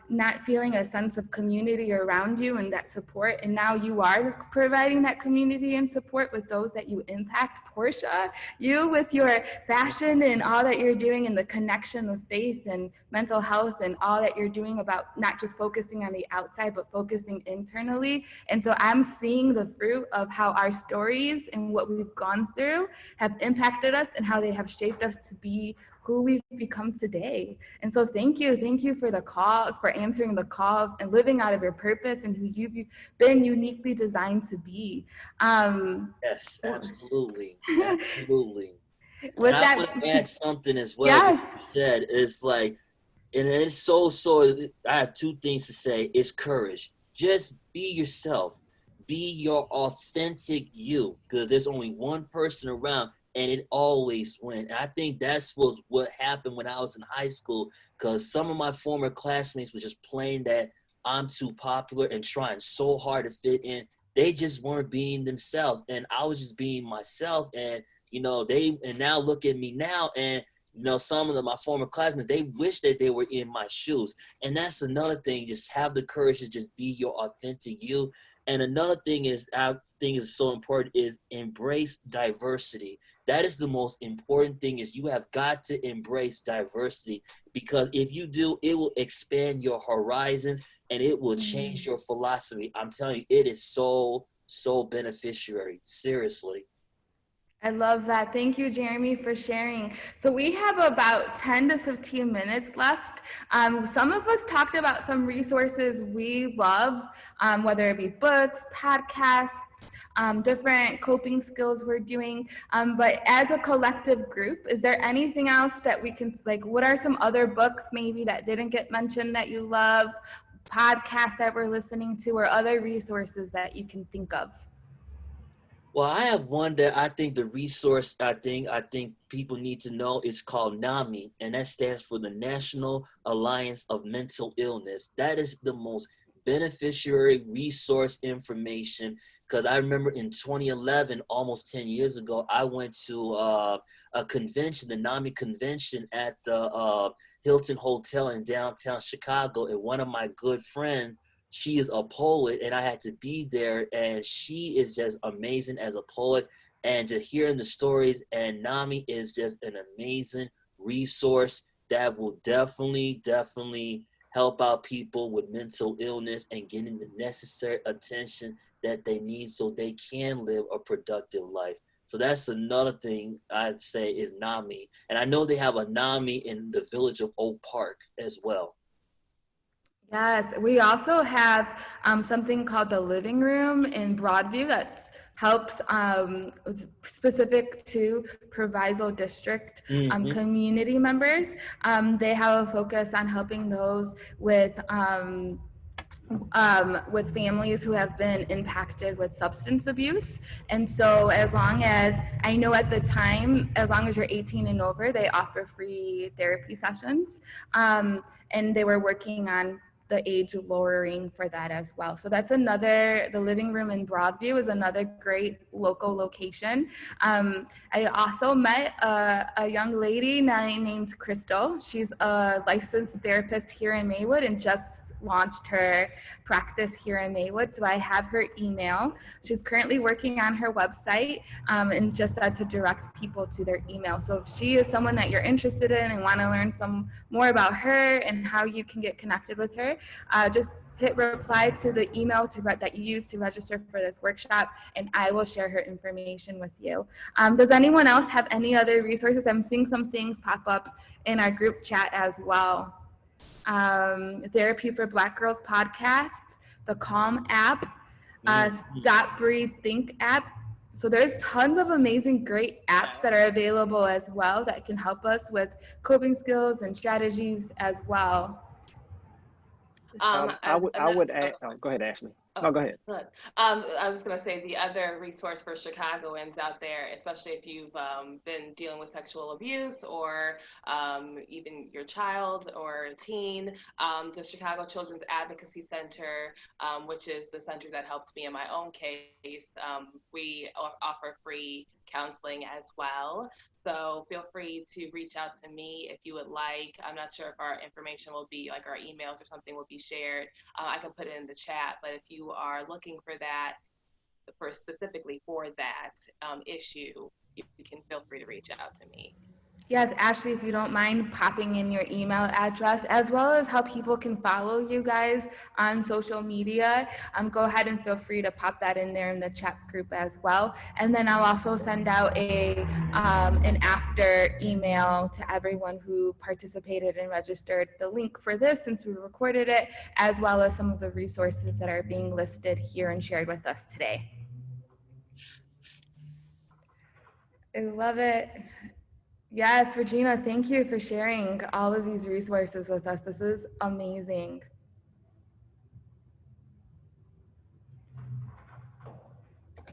not feeling a sense of community around you and that support, and now you are providing that community and support with those that you impact. Portia, you with your fashion and all that you're doing, and the connection of faith and mental health and all that you're doing about not just focusing on the outside, but focusing internally. And so I'm seeing the fruit of how our stories and what we've gone through have impacted us, and how they have shaped us to be who we've become today. And so thank you for the call, for answering the call and living out of your purpose and who you've been uniquely designed to be. Yes, absolutely. Absolutely. With and that, I want to add something as well. Yes. What you said is like, and it's so, I have 2 things to say. It's courage. Just be yourself. Be your authentic you, because there's only one person around, and it always wins. And I think that's what happened when I was in high school, because some of my former classmates were just playing that I'm too popular and trying so hard to fit in. They just weren't being themselves, and I was just being myself. And now look at me now, and some of my former classmates, they wish that they were in my shoes. And that's another thing. Just have the courage to just be your authentic you. And another thing I think is so important is embrace diversity. That is the most important thing. Is you have got to embrace diversity, because if you do, it will expand your horizons and it will change your philosophy. I'm telling you, it is so beneficiary. Seriously. I love that. Thank you, Jeremy, for sharing. So we have about 10 to 15 minutes left. Some of us talked about some resources we love, whether it be books, podcasts, different coping skills we're doing. But as a collective group, is there anything else that we can, like, what are some other books maybe that didn't get mentioned that you love, podcasts that we're listening to, or other resources that you can think of? Well, I have one that I think the resource I think people need to know is called NAMI, and that stands for the National Alliance of Mental Illness. That is the most beneficiary resource information, because I remember in 2011, almost 10 years ago, I went to a convention, the NAMI convention at the Hilton Hotel in downtown Chicago, and one of my good friends, she is a poet, and I had to be there, and she is just amazing as a poet. And just hearing the stories, and NAMI is just an amazing resource that will definitely help out people with mental illness and getting the necessary attention that they need so they can live a productive life. So that's another thing I'd say is NAMI. And I know they have a NAMI in the village of Oak Park as well. Yes, we also have something called the Living Room in Broadview that helps it's specific to Proviso District community members. They have a focus on helping those with families who have been impacted with substance abuse. And so as long as, I know at the time, as long as you're 18 and over, they offer free therapy sessions. And they were working on the age lowering for that as well. So that's another, the Living Room in Broadview is another great local location. I also met a young lady named Crystal. She's a licensed therapist here in Maywood and just launched her practice here in Maywood. So I have her email. She's currently working on her website and just said to direct people to their email. So if she is someone that you're interested in and want to learn some more about her and how you can get connected with her, just hit reply to the email that you use to register for this workshop, and I will share her information with you. Does anyone else have any other resources? I'm seeing some things pop up in our group chat as well. Therapy for Black Girls podcast, the Calm app, Stop Breathe Think app. So there's tons of amazing, great apps that are available as well that can help us with coping skills and strategies as well. I would add. Oh, go ahead, Ashley. No, go ahead. I was just going to say the other resource for Chicagoans out there, especially if you've been dealing with sexual abuse or even your child or teen, the Chicago Children's Advocacy Center, which is the center that helped me in my own case, we offer free counseling as well. So feel free to reach out to me if you would like. I'm not sure if our information will be, like our emails or something will be shared. I can put it in the chat, but if you are looking for that, specifically for that issue, you can feel free to reach out to me. Yes, Ashley, if you don't mind popping in your email address, as well as how people can follow you guys on social media, go ahead and feel free to pop that in there in the chat group as well. And then I'll also send out an after email to everyone who participated and registered the link for this since we recorded it, as well as some of the resources that are being listed here and shared with us today. I love it. Yes, Regina, thank you for sharing all of these resources with us. This is amazing.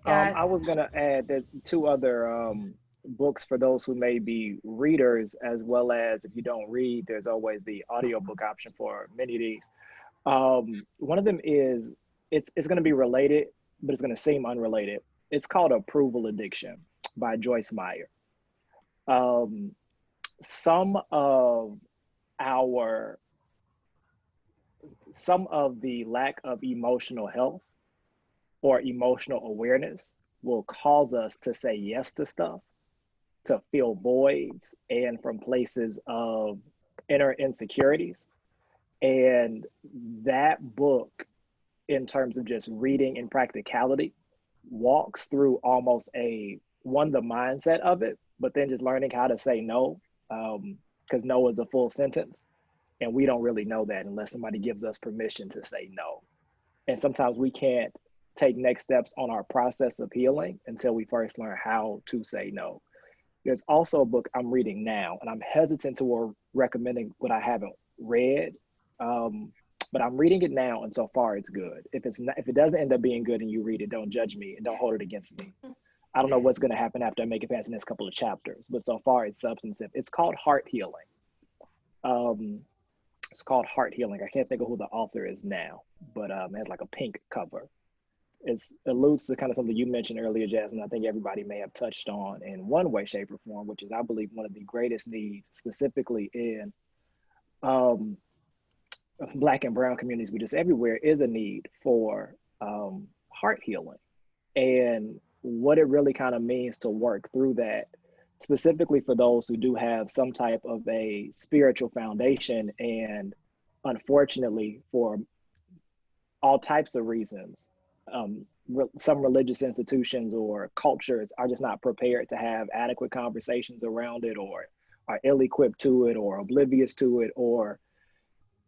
Yes. I was going to add that two other books for those who may be readers, as well as if you don't read, there's always the audiobook option for many of these. One of them is it's going to be related, but it's going to seem unrelated. It's called Approval Addiction by Joyce Meyer. Um, some of our some of the lack of emotional health or emotional awareness will cause us to say yes to stuff, to fill voids, and from places of inner insecurities. And that book, in terms of just reading and practicality, walks through almost the mindset of it, but then just learning how to say no, because no is a full sentence. And we don't really know that unless somebody gives us permission to say no. And sometimes we can't take next steps on our process of healing until we first learn how to say no. There's also a book I'm reading now, and I'm hesitant toward recommending what I haven't read, but I'm reading it now, and so far it's good. If it doesn't end up being good and you read it, don't judge me and don't hold it against me. I don't know what's going to happen after I make it past the next couple of chapters, but so far it's substantive. It's called Heart Healing. It's called Heart Healing. I can't think of who the author is now, but it has like a pink cover. It alludes to kind of something you mentioned earlier, Jasmine. I think everybody may have touched on in one way, shape, or form, which is, I believe, one of the greatest needs, specifically in Black and Brown communities, but just everywhere, is a need for heart healing, and what it really kind of means to work through that, specifically for those who do have some type of a spiritual foundation, and unfortunately, for all types of reasons, some religious institutions or cultures are just not prepared to have adequate conversations around it, or are ill-equipped to it, or oblivious to it, or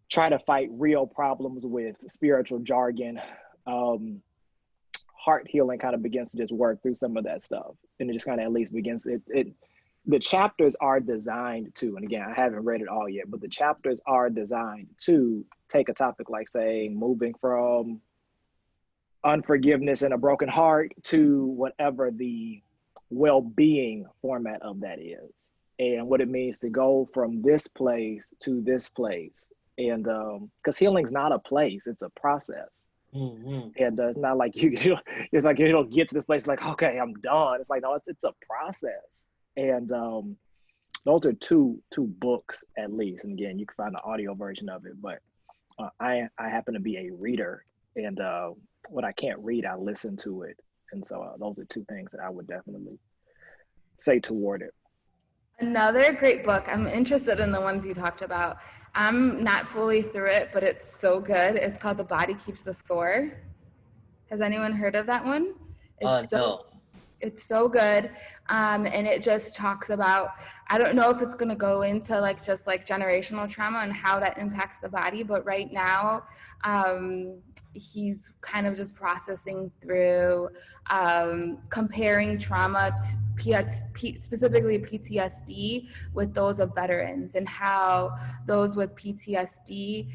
try to fight real problems with spiritual jargon. Heart healing kind of begins to just work through some of that stuff, and it just kind of at least begins the chapters are designed to, and again, I haven't read it all yet, but the chapters are designed to take a topic like, say, moving from unforgiveness and a broken heart to whatever the well-being format of that is, and what it means to go from this place to this place. And because healing's not a place, it's a process. Mm-hmm. And it's not like it's like you don't get to this place like, okay, I'm done. It's like, no, it's a process. And those are two books at least. And again, you can find the audio version of it, but I happen to be a reader, and when I can't read, I listen to it. And so those are two things that I would definitely say toward it. Another great book, I'm interested in the ones you talked about. I'm not fully through it, but it's so good. It's called The Body Keeps the Score. Has anyone heard of that one? No. It's so good. And it just talks about, I don't know if it's going to go into like just like generational trauma and how that impacts the body, but right now he's kind of just processing through comparing trauma to specifically PTSD with those of veterans, and how those with PTSD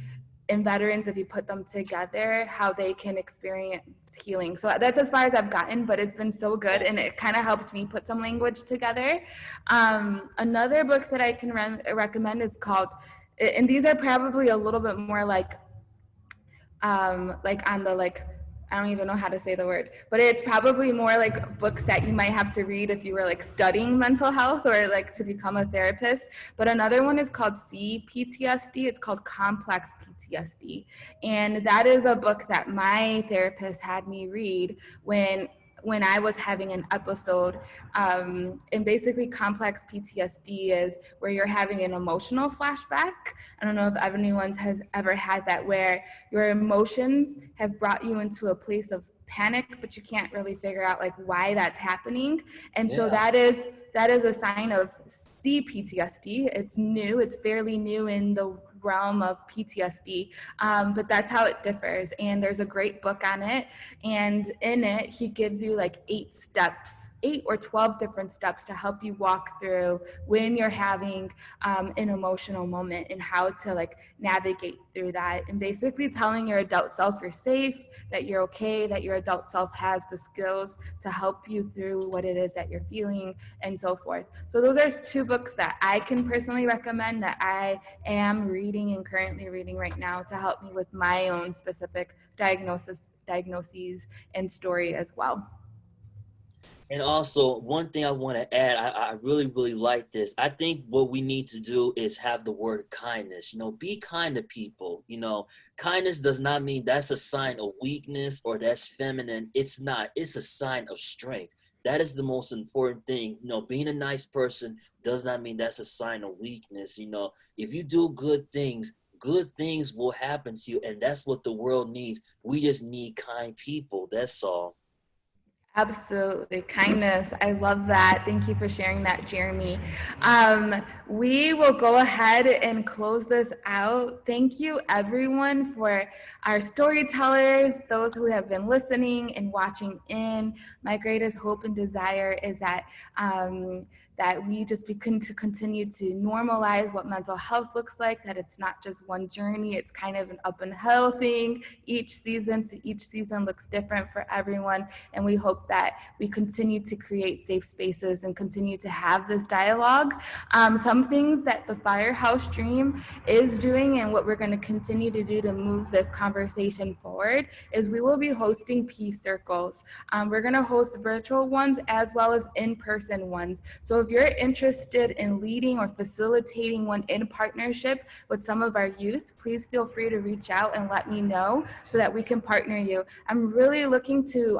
and veterans, if you put them together, how they can experience healing. So that's as far as I've gotten, but it's been so good, and it kind of helped me put some language together. Another book that I can recommend is called, and these are probably a little bit more like on the like, I don't even know how to say the word, but it's probably more like books that you might have to read if you were like studying mental health or like to become a therapist. But another one is called CPTSD. It's called Complex PTSD. And that is a book that my therapist had me read when I was having an episode. And basically complex PTSD is where you're having an emotional flashback. I don't know if anyone has ever had that, where your emotions have brought you into a place of panic, but you can't really figure out like why that's happening. And so that is a sign of CPTSD. It's new, it's fairly new in the realm of PTSD, but that's how it differs. And there's a great book on it, and in it he gives you like 8 steps 8 or 12 different steps to help you walk through when you're having an emotional moment and how to like navigate through that, and basically telling your adult self you're safe, that you're okay, that your adult self has the skills to help you through what it is that you're feeling and so forth. So those are 2 books that I can personally recommend that I am reading and currently reading right now to help me with my own specific diagnoses and story as well. And also, one thing I want to add, I really, really like this. I think what we need to do is have the word kindness. Be kind to people. Kindness does not mean that's a sign of weakness or that's feminine. It's not. It's a sign of strength. That is the most important thing. Being a nice person does not mean that's a sign of weakness. If you do good things will happen to you, and that's what the world needs. We just need kind people. That's all. Absolutely. Kindness. I love that. Thank you for sharing that, Jeremy. We will go ahead and close this out. Thank you, everyone, for our storytellers, those who have been listening and watching in. My greatest hope and desire is that we just begin to continue to normalize what mental health looks like, that it's not just one journey, it's kind of an up and hill thing each season. So each season looks different for everyone. And we hope that we continue to create safe spaces and continue to have this dialogue. Some things that the Firehouse Dream is doing and what we're going to continue to do to move this conversation forward is we will be hosting peace circles. We're going to host virtual ones as well as in-person ones. So if you're interested in leading or facilitating one in partnership with some of our youth, please feel free to reach out and let me know so that we can partner you. I'm really looking to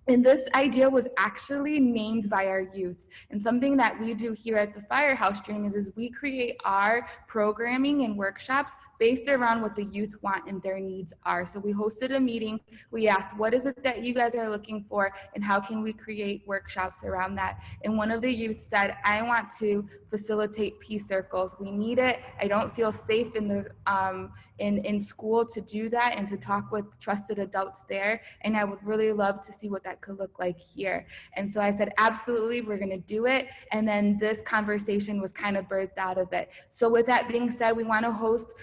and this idea was actually named by our youth. And something that we do here at the Firehouse Dream is we create our programming and workshops based around what the youth want and their needs are. So we hosted a meeting. We asked, what is it that you guys are looking for and how can we create workshops around that? And one of the youth said, I want to facilitate peace circles. We need it. I don't feel safe in school to do that and to talk with trusted adults there. And I would really love to see what that could look like here. And so I said, absolutely, we're going to do it. And then this conversation was kind of birthed out of it. So with that being said, we want to host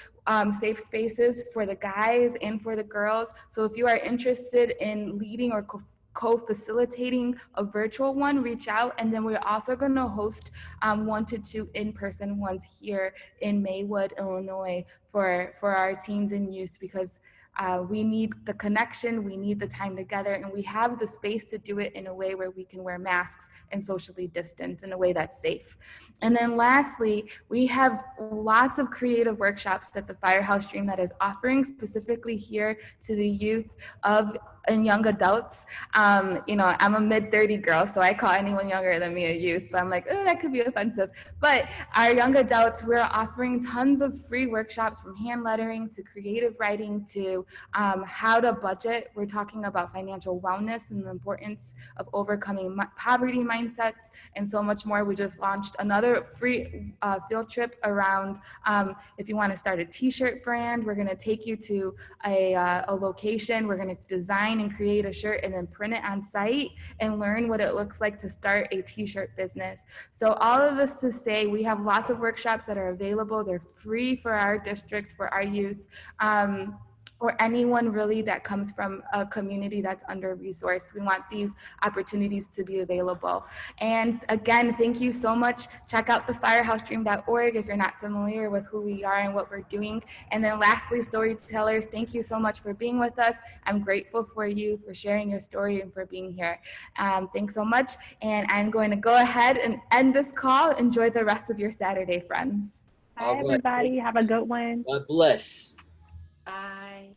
safe spaces for the guys and for the girls. So if you are interested in leading or co-facilitating a virtual one, reach out. And then we're also going to host 1 to 2 in-person ones here in Maywood, Illinois for our teens and youth, because we need the connection, we need the time together, and we have the space to do it in a way where we can wear masks and socially distance in a way that's safe. And then lastly, we have lots of creative workshops that the Firehouse Dream that is offering specifically here to the youth and young adults. I'm a mid-30 girl, so I call anyone younger than me a youth. So I'm like, oh, that could be offensive. But our young adults, we're offering tons of free workshops from hand lettering to creative writing to how to budget. We're talking about financial wellness and the importance of overcoming poverty mindsets and so much more. We just launched another free field trip around if you want to start a t-shirt brand. We're going to take you to a location. We're going to design and create a shirt and then print it on site and learn what it looks like to start a t-shirt business. So all of this to say, we have lots of workshops that are available. They're free for our district, for our youth. Or anyone really that comes from a community that's under-resourced. We want these opportunities to be available. And again, thank you so much. Check out thefirehousedream.org if you're not familiar with who we are and what we're doing. And then lastly, storytellers, thank you so much for being with us. I'm grateful for you, for sharing your story and for being here. Thanks so much. And I'm going to go ahead and end this call. Enjoy the rest of your Saturday, friends. Hi, everybody. Have a good one. God bless. Bye.